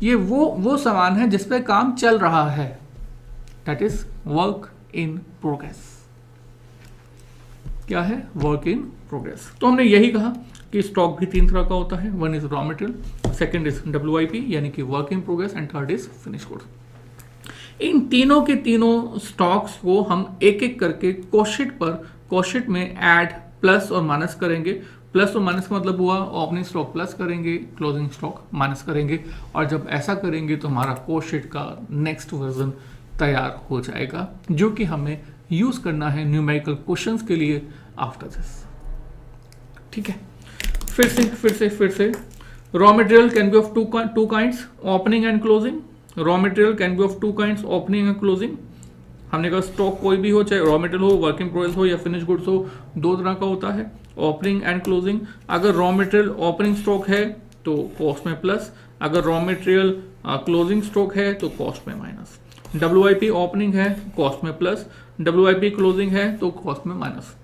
ये वो सामान है जिस पे काम चल रहा है, that is work in progress. क्या है, वर्क इन प्रोग्रेस। तो हमने यही कहा कि स्टॉक भी 3 तरह का होता है, one is raw material, second is WIP यानी कि work in progress, and third is finish goods. इन तीनों के तीनों स्टॉक्स को हम एक एक करके कोशिट में ऐड, प्लस और माइनस करेंगे। प्लस और माइनस का मतलब हुआ ओपनिंग स्टॉक प्लस करेंगे, क्लोजिंग स्टॉक माइनस करेंगे, और जब ऐसा करेंगे तो हमारा कोशिट का नेक्स्ट वर्जन तैयार हो जाएगा, जो कि हमें यूज करना है न्यूमेरिकल क्वेश्चंस के लिए आफ्टर दिस। ठीक है, फिर से raw material can be of two kinds, opening and closing. Raw material can be of 2 kinds, opening and closing. हमने कहा स्टॉक कोई भी हो, चाहे रॉ मटेरियल हो, वर्क इन प्रोग्रेस हो या फिनिश गुड्स हो, 2 तरह का होता है, ओपनिंग एंड क्लोजिंग। अगर रॉ मटेरियल ओपनिंग स्टॉक है तो कॉस्ट में प्लस, अगर रॉ मटेरियल क्लोजिंग स्टॉक है तो कॉस्ट में माइनस। WIP ओपनिंग है कॉस्ट में प्लस, WIP क्लोजिंग है तो कॉस्ट में minus.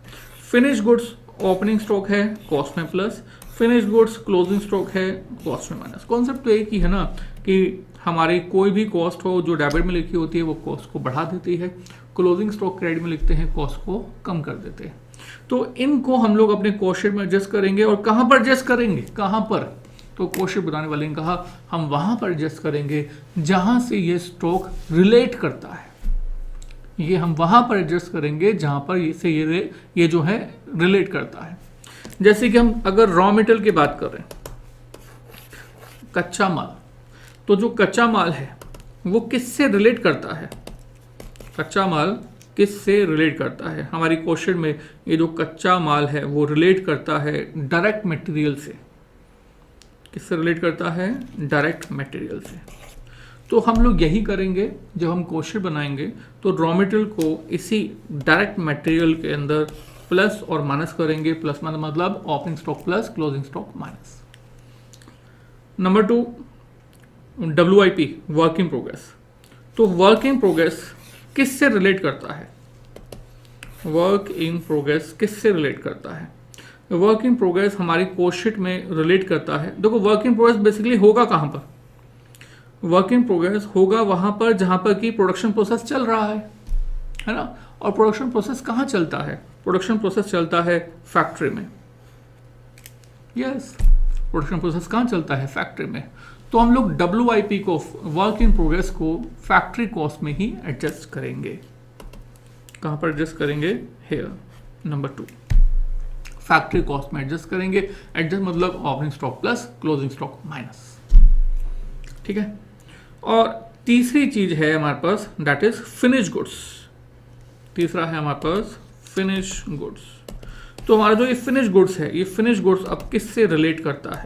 Finish goods opening stock है कॉस्ट में plus, finish goods closing stock है कॉस्ट में माइनस। कॉन्सेप्ट तो एक ही है ना कि हमारी कोई भी कॉस्ट हो जो डेबिट में लिखी होती है वो कॉस्ट को बढ़ा देती है, क्लोजिंग स्टॉक क्रेडिट में लिखते हैं कॉस्ट को कम कर देते हैं। तो इनको हम लोग अपने कॉस्ट शीट में एडजस्ट करेंगे। और कहाँ पर एडजस्ट करेंगे, कहाँ पर, तो कॉस्ट शीट बनाने वाले ने कहा हम वहां पर एडजस्ट करेंगे जहां से ये स्टॉक रिलेट करता है। ये हम वहां पर एडजस्ट करेंगे जहां पर ये जो है रिलेट करता है। जैसे कि हम अगर रॉ मटेरियल की बात कर रहे हैं, कच्चा माल, तो जो कच्चा माल है वो किससे रिलेट करता है, कच्चा माल किससे रिलेट करता है, हमारी क्वेश्चन में ये जो कच्चा माल है वो रिलेट करता है डायरेक्ट मटेरियल से। किससे रिलेट करता है, डायरेक्ट मटेरियल से। तो हम लोग यही करेंगे जब हम क्वेश्चन बनाएंगे तो रॉ मटेरियल को इसी डायरेक्ट मटेरियल के अंदर प्लस और माइनस करेंगे। प्लस मतलब opening stock plus closing stock minus. Number 2 WIP work in progress. तो वर्क इन प्रोग्रेस किससे रिलेट करता है, वर्क इन प्रोग्रेस किससे रिलेट करता है, वर्क इन प्रोग्रेस हमारी कॉस्ट शीट में रिलेट करता है। देखो वर्क इन प्रोग्रेस बेसिकली होगा कहां पर, वर्क इन प्रोग्रेस होगा वहां पर जहां पर कि प्रोडक्शन प्रोसेस चल रहा है ना। और प्रोडक्शन प्रोसेस कहां चलता है, प्रोडक्शन प्रोसेस चलता है फैक्ट्री में। यस, प्रोडक्शन प्रोसेस कहां चलता है, फैक्ट्री में। तो हम लोग WIP को, वर्क इन प्रोग्रेस को फैक्ट्री कॉस्ट में ही एडजस्ट करेंगे। कहां पर एडजस्ट करेंगे, हेयर नंबर 2 फैक्ट्री कॉस्ट में एडजस्ट करेंगे। एडजस्ट मतलब opening stock plus closing stock minus. ठीक है। और तीसरी चीज है हमारे पास दैट इज फिनिश गुड्स। तीसरा है हमारे पास फिनिश गुड्स। तो हमारा जो ये फिनिश गुड्स है, ये फिनिश गुड्स अब किससे रिलेट करता है,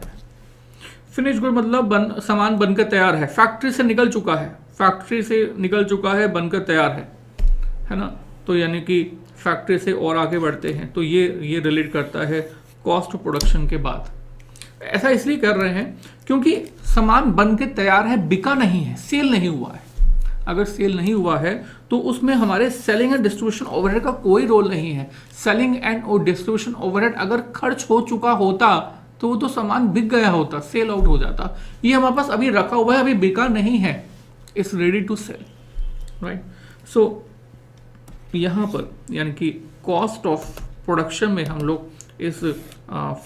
फिनिश गुड मतलब सामान बनकर तैयार है, फैक्ट्री से निकल चुका है, फैक्ट्री से निकल चुका है, बनकर तैयार है ना। तो यानी कि फैक्ट्री से और आगे बढ़ते हैं तो ये रिलेट करता है कॉस्ट ऑफ प्रोडक्शन के बाद। ऐसा इसलिए कर रहे हैं क्योंकि सामान बन के तैयार है, बिका नहीं है, सेल नहीं हुआ है। अगर सेल नहीं हुआ है तो उसमें हमारे सेलिंग एंड डिस्ट्रीब्यूशन ओवरहेड का कोई रोल नहीं है। सेलिंग एंड और डिस्ट्रीब्यूशन ओवरहेड अगर खर्च हो चुका होता तो वो तो सामान बिक गया होता, सेल आउट हो जाता। ये हमारे पास अभी रखा हुआ है, अभी बिका नहीं है, it's ready to sell, right. So यहाँ पर यानी कि कॉस्ट ऑफ प्रोडक्शन में हम लोग इस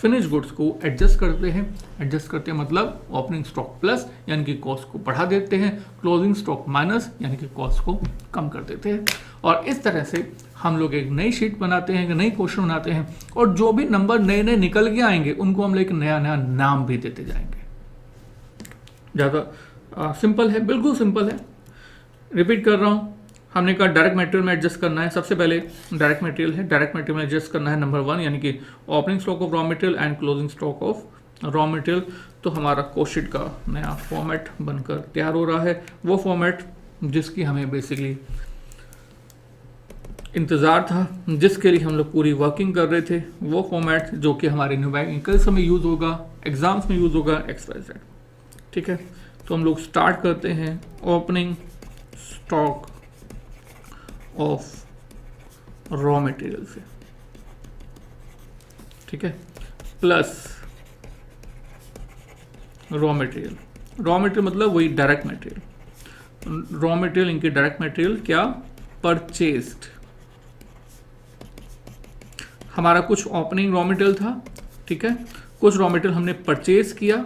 फिनिश गुड्स को एडजस्ट करते हैं। एडजस्ट करते हैं मतलब ओपनिंग स्टॉक प्लस यानी कि कॉस्ट को बढ़ा देते हैं, क्लोजिंग स्टॉक माइनस यानी कि कॉस्ट को कम कर देते हैं। और इस तरह से हम लोग एक नई शीट बनाते हैं, एक नई क्वेश्चन बनाते हैं और जो भी नंबर नए नए निकल के आएंगे उनको हम एक नया नया नाम भी देते जाएंगे। ज़्यादा सिंपल है, बिल्कुल सिंपल है। रिपीट कर रहा हूँ, हमने कहा डायरेक्ट मटेरियल में एडजस्ट करना है। सबसे पहले डायरेक्ट मटेरियल है, डायरेक्ट मटेरियल में एडजस्ट करना है नंबर 1 यानी कि opening stock of raw material and closing stock of raw material. तो हमारा कॉस्ट शीट का नया फॉर्मेट बनकर तैयार हो रहा है, वो फॉर्मेट जिसकी हमें बेसिकली इंतज़ार था, जिसके लिए हम लोग पूरी वर्किंग कर रहे थे, वो फॉर्मेट जो कि हमारे न्यूमेरिकल्स में यूज़ होगा, एग्जाम्स में यूज़ होगा, XYZ। ठीक है, तो हम लोग स्टार्ट करते हैं opening stock of raw material से। ठीक है, plus raw material. Raw material मतलब वही डायरेक्ट मटेरियल। रॉ मटेरियल इनकी डायरेक्ट मटेरियल क्या, परचेज्ड। हमारा कुछ ओपनिंग रॉ मटेरियल था, ठीक है, कुछ रॉ मटेरियल हमने परचेज किया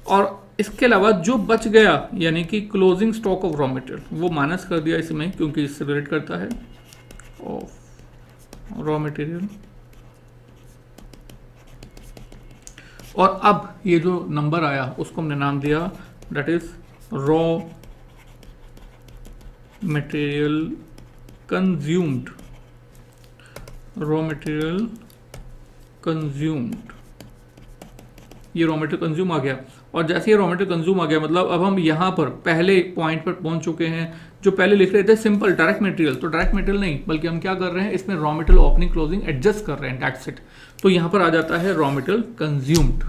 और इसके अलावा जो बच गया यानी कि closing stock of raw material वो माइनस कर दिया इसमें, क्योंकि इससे रिलेट करता है ऑफ रॉ मटेरियल। और अब ये जो नंबर आया उसको हमने नाम दिया that is raw material consumed. Raw material consumed, ये रॉ मटेरियल कंज्यूम आ गया। और जैसे ये रॉ मटेरियल कंज्यूम आ गया मतलब अब हम यहाँ पर पहले पॉइंट पर पहुंच चुके हैं। जो पहले लिख रहे थे सिंपल डायरेक्ट मटेरियल, तो डायरेक्ट मटेरियल नहीं बल्कि हम क्या कर रहे हैं, इसमें raw material opening closing adjust कर रहे हैं, दैट्स इट। तो यहाँ पर आ जाता है रॉ मटेरियल कंज्यूम्ड।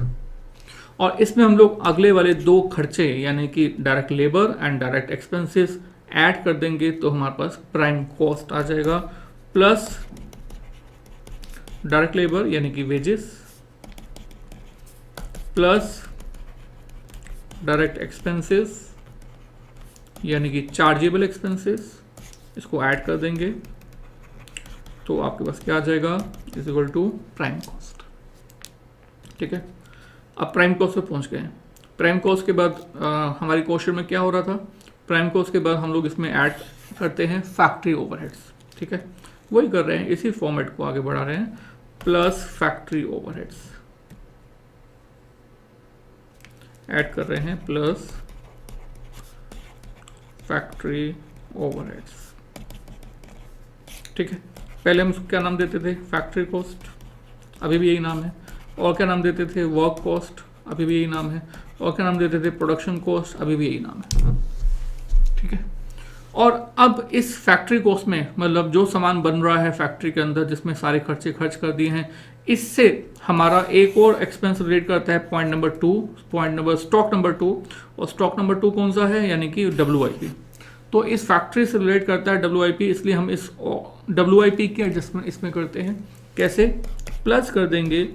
और इसमें हम लोग अगले वाले 2 खर्चे यानी कि direct labour and direct expenses add कर देंगे तो हमारे पास प्राइम कॉस्ट आ जाएगा, प्लस डायरेक्ट लेबर यानी कि वेजेस प्लस डायरेक्ट एक्सपेंसेस यानी कि चार्जेबल एक्सपेंसेस, इसको ऐड कर देंगे तो आपके पास क्या आ जाएगा, is equal to prime cost. ठीक है, अब प्राइम कॉस्ट पे पहुंच गए हैं। प्राइम कॉस्ट के बाद हमारी क्वेश्चन में क्या हो रहा था, प्राइम कॉस्ट के बाद हम लोग इसमें ऐड करते हैं फैक्ट्री ओवरहेड्स। ठीक है, वही कर रहे हैं, इसी फॉर्मेट को आगे बढ़ा रहे हैं, प्लस फैक्ट्री ओवरहेड्स ऐड कर रहे हैं, प्लस फैक्ट्री ओवरहेड्स। ठीक है, पहले हम उसको क्या नाम देते थे, फैक्ट्री कॉस्ट, अभी भी यही नाम है। और क्या नाम देते थे, वर्क कॉस्ट, अभी भी यही नाम है। और क्या नाम देते थे, प्रोडक्शन कॉस्ट, अभी भी यही नाम है। ठीक है, और अब इस फैक्ट्री कॉस्ट में मतलब जो सामान बन रहा है फैक्ट्री के अंदर जिसमें सारे खर्चे खर्च कर दिए हैं, इससे हमारा एक और एक्सपेंस रिलेट करता है पॉइंट नंबर 2, स्टॉक नंबर 2। और स्टॉक नंबर 2 कौन सा है, यानी कि WIP। तो इस फैक्ट्री से रिलेट करता है WIP, इसलिए हम इस WIP की एडजस्टमेंट इसमें करते हैं। कैसे, प्लस कर देंगे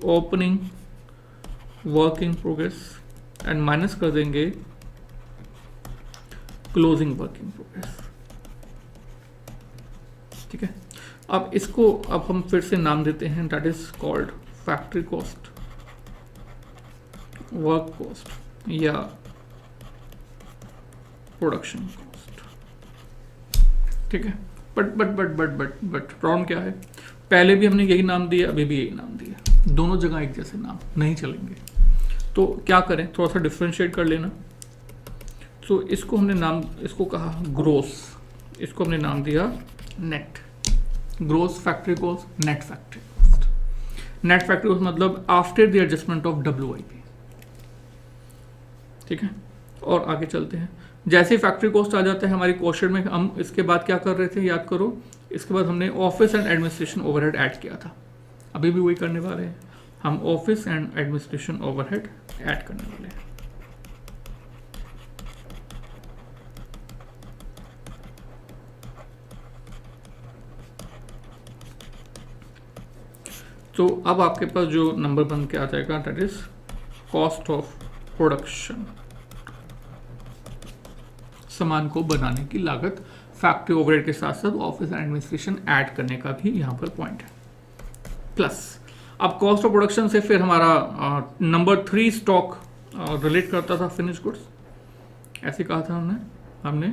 opening work in progress and minus कर देंगे क्लोजिंग वर्क इन प्रोग्रेस। ठीक है, अब इसको अब हम फिर से नाम देते हैं, that is called factory cost, work cost या प्रोडक्शन कॉस्ट। ठीक है, बट प्रॉब्लम क्या है, पहले भी हमने यही नाम दिया, अभी भी यही नाम दिया, दोनों जगह एक जैसे नाम नहीं चलेंगे। तो क्या करें, थोड़ा सा डिफ्रेंशिएट कर लेना। तो इसको हमने नाम, इसको कहा ग्रोस, इसको हमने नाम दिया net. Gross factory cost, net factory cost. Net factory cost मतलब after the adjustment of WIP। ठीक है, और आगे चलते हैं। जैसे फैक्ट्री कॉस्ट आ जाता है हमारी क्वेश्चन में, हम इसके बाद क्या कर रहे थे, याद करो, इसके बाद हमने office and administration overhead add किया था। अभी भी वही करने वाले हैं, हम office and administration overhead add करने वाले हैं। तो अब आपके पास जो नंबर बन के आ जाएगा, that is cost of production, सामान को बनाने की लागत। फैक्ट्री ओवरहेड के साथ साथ ऑफिस एंड एडमिनिस्ट्रेशन ऐड करने का भी यहाँ पर पॉइंट है, प्लस। अब कॉस्ट ऑफ प्रोडक्शन से फिर हमारा नंबर 3 स्टॉक रिलेट करता था फिनिश गुड्स, ऐसे कहा था हमने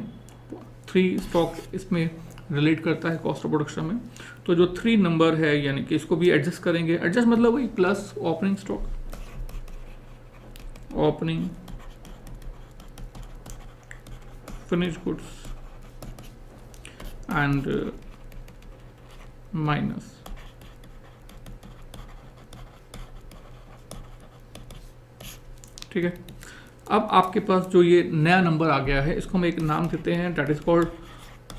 3 स्टॉक इसमें रिलेट करता है कॉस्ट ऑफ प्रोडक्शन में। तो जो 3 नंबर है यानी कि इसको भी एडजस्ट करेंगे, एडजस्ट मतलब वही plus opening stock, opening finished goods and minus ठीक है। अब आपके पास जो ये नया नंबर आ गया है, इसको हम एक नाम देते हैं, that is called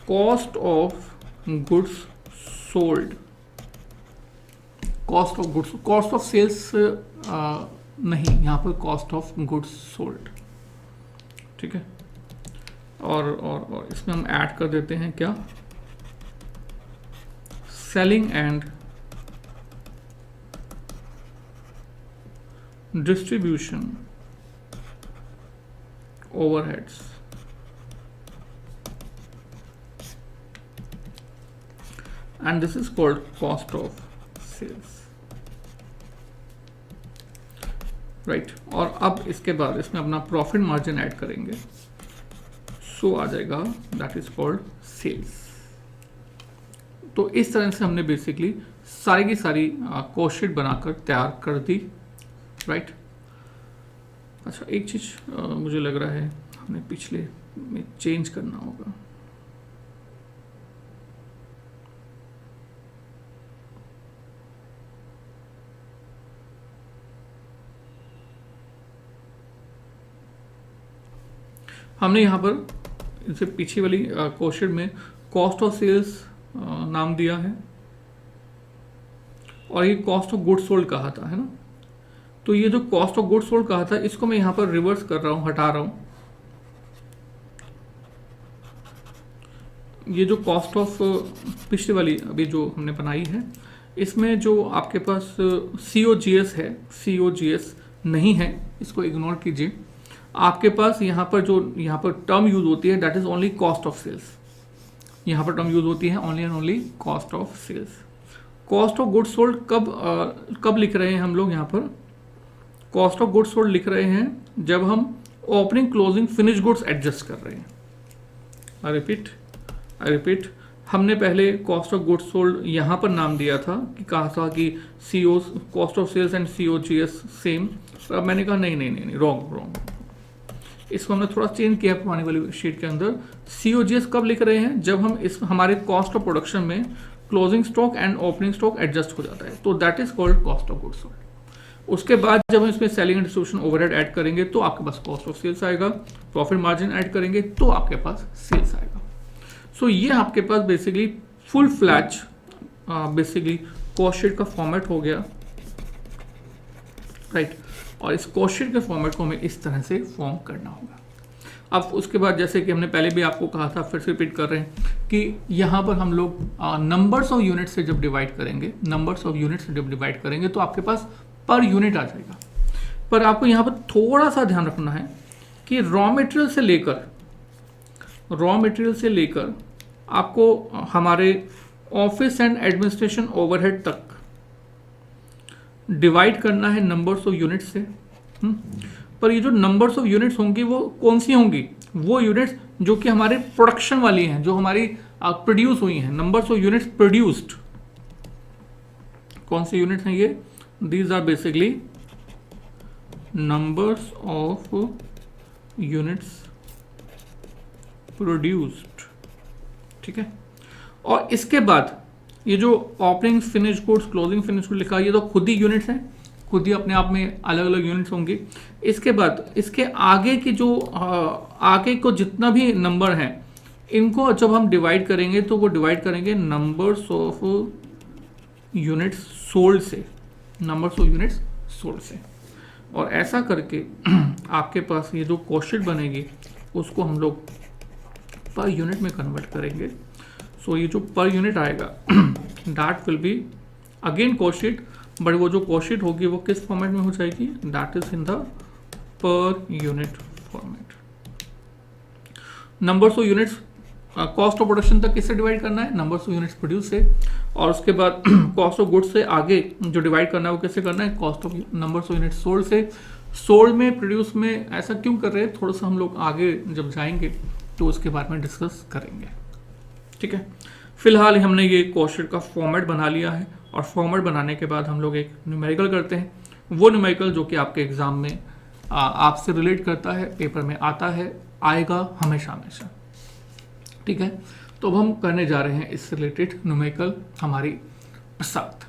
cost of goods sold. Cost of goods, cost of sales नहीं, यहाँ पर कॉस्ट ऑफ गुड्स सोल्ड। ठीक है, और इसमें हम ऐड कर देते हैं क्या, selling and distribution overheads and this is called cost of sales. Right, और अब इसके बाद इसमें अपना प्रॉफिट मार्जिन ऐड करेंगे, सो आ जाएगा दैट इज कॉल्ड सेल्स। तो इस तरह से हमने बेसिकली सारी की सारी कॉस्ट शीट बनाकर तैयार कर दी। राइट, अच्छा एक चीज मुझे लग रहा है हमें पिछले में चेंज करना होगा। हमने यहाँ पर इससे पीछे वाली क्वेश्चन में कॉस्ट ऑफ सेल्स नाम दिया है और ये कॉस्ट ऑफ गुड्स सोल्ड कहा था, है ना। तो ये जो कॉस्ट ऑफ गुड्स सोल्ड कहा था, इसको मैं यहाँ पर रिवर्स कर रहा हूँ, हटा रहा हूँ। ये जो कॉस्ट ऑफ पिछले वाली अभी जो हमने बनाई है, इसमें जो आपके पास COGS है, COGS नहीं है, इसको इग्नोर कीजिए। आपके पास यहाँ पर टर्म यूज होती है, that is only cost of sales. यहाँ पर टर्म यूज होती है only and only cost of sales. Cost of goods sold कब लिख रहे हैं हम लोग? यहाँ पर कॉस्ट ऑफ गुड्स सोल्ड लिख रहे हैं जब हम opening closing finish goods adjust कर रहे हैं। आई रिपीट, हमने पहले कॉस्ट ऑफ गुड्स सोल्ड यहाँ पर नाम दिया था कि कहा था कि cost of sales and COGS same. अब मैंने कहा नहीं, रॉन्ग। इसको हमने थोड़ा चेंज किया पुरानी वाली शीट के अंदर। COGS कब लिख रहे हैं? जब हम हमारे कॉस्ट ऑफ प्रोडक्शन में closing stock and opening stock adjust हो जाता है, तो that is called cost of goods sold. उसके बाद जब हम इसमें selling and distribution overhead add करेंगे तो आपके पास कॉस्ट ऑफ सेल्स आएगा। प्रॉफिट मार्जिन ऐड करेंगे तो आपके पास सेल्स आएगा। सो ये आपके पास बेसिकली फुल फ्लैच बेसिकली कॉस्ट शीट का फॉर्मेट हो गया, राइट। और इस कॉस्ट शीट के फॉर्मेट को हमें इस तरह से फॉर्म करना होगा। अब उसके बाद जैसे कि हमने पहले भी आपको कहा था, फिर से रिपीट कर रहे हैं कि यहाँ पर हम लोग नंबर्स ऑफ यूनिट से जब डिवाइड करेंगे तो आपके पास पर यूनिट आ जाएगा। पर आपको यहाँ पर थोड़ा सा ध्यान रखना है कि रॉ मटेरियल से लेकर आपको हमारे ऑफिस एंड एडमिनिस्ट्रेशन ओवरहेड तक डिवाइड करना है नंबर्स ऑफ यूनिट्स से। पर ये जो नंबर्स ऑफ यूनिट्स होंगी वो कौन सी होंगी? वो यूनिट्स जो कि हमारे प्रोडक्शन वाली हैं, जो हमारी प्रोड्यूस हुई हैं। नंबर्स ऑफ यूनिट्स प्रोड्यूस्ड, कौन सी यूनिट्स हैं ये? These are basically numbers of units produced, ठीक है। और इसके बाद ये जो opening finish goods, closing finish goods लिखा है, ये तो खुद ही यूनिट्स हैं, खुद ही अपने आप में अलग अलग यूनिट्स होंगी। इसके बाद इसके आगे की जो आगे को जितना भी नंबर हैं, इनको जब हम डिवाइड करेंगे तो वो डिवाइड करेंगे नंबर्स ऑफ यूनिट्स सोल्ड से, और ऐसा करके आपके पास ये जो कॉस्ट शीट बनेगी उसको हम लोग पर यूनिट में कन्वर्ट करेंगे। सो ये जो पर यूनिट आएगा that will be again cost sheet, but वो जो कॉस्ट शीट होगी वो किस फॉर्मेट में हो जाएगी? That is in the per unit format. Numbers of units cost of production तक किससे डिवाइड करना है? नंबर्स ऑफ यूनिट्स प्रोड्यूस से। और उसके बाद कॉस्ट ऑफ गुड्स से आगे जो डिवाइड करना है वो किससे करना है? Cost of numbers of units sold से। सोल्ड में, प्रोड्यूस में ऐसा क्यों कर रहे हैं? थोड़ा सा हम लोग आगे जब जाएंगे तो उसके बारे में डिस्कस करेंगे, ठीक है। फिलहाल हमने ये कॉस्ट शीट का फॉर्मेट बना लिया है, और फॉर्मेट बनाने के बाद हम लोग एक न्यूमेरिकल करते हैं। वो न्यूमेरिकल जो कि आपके एग्जाम में आपसे रिलेट करता है, पेपर में आता है, आएगा हमेशा, ठीक है। तो अब हम करने जा रहे हैं इससे रिलेटेड न्यूमेरिकल हमारी साथ।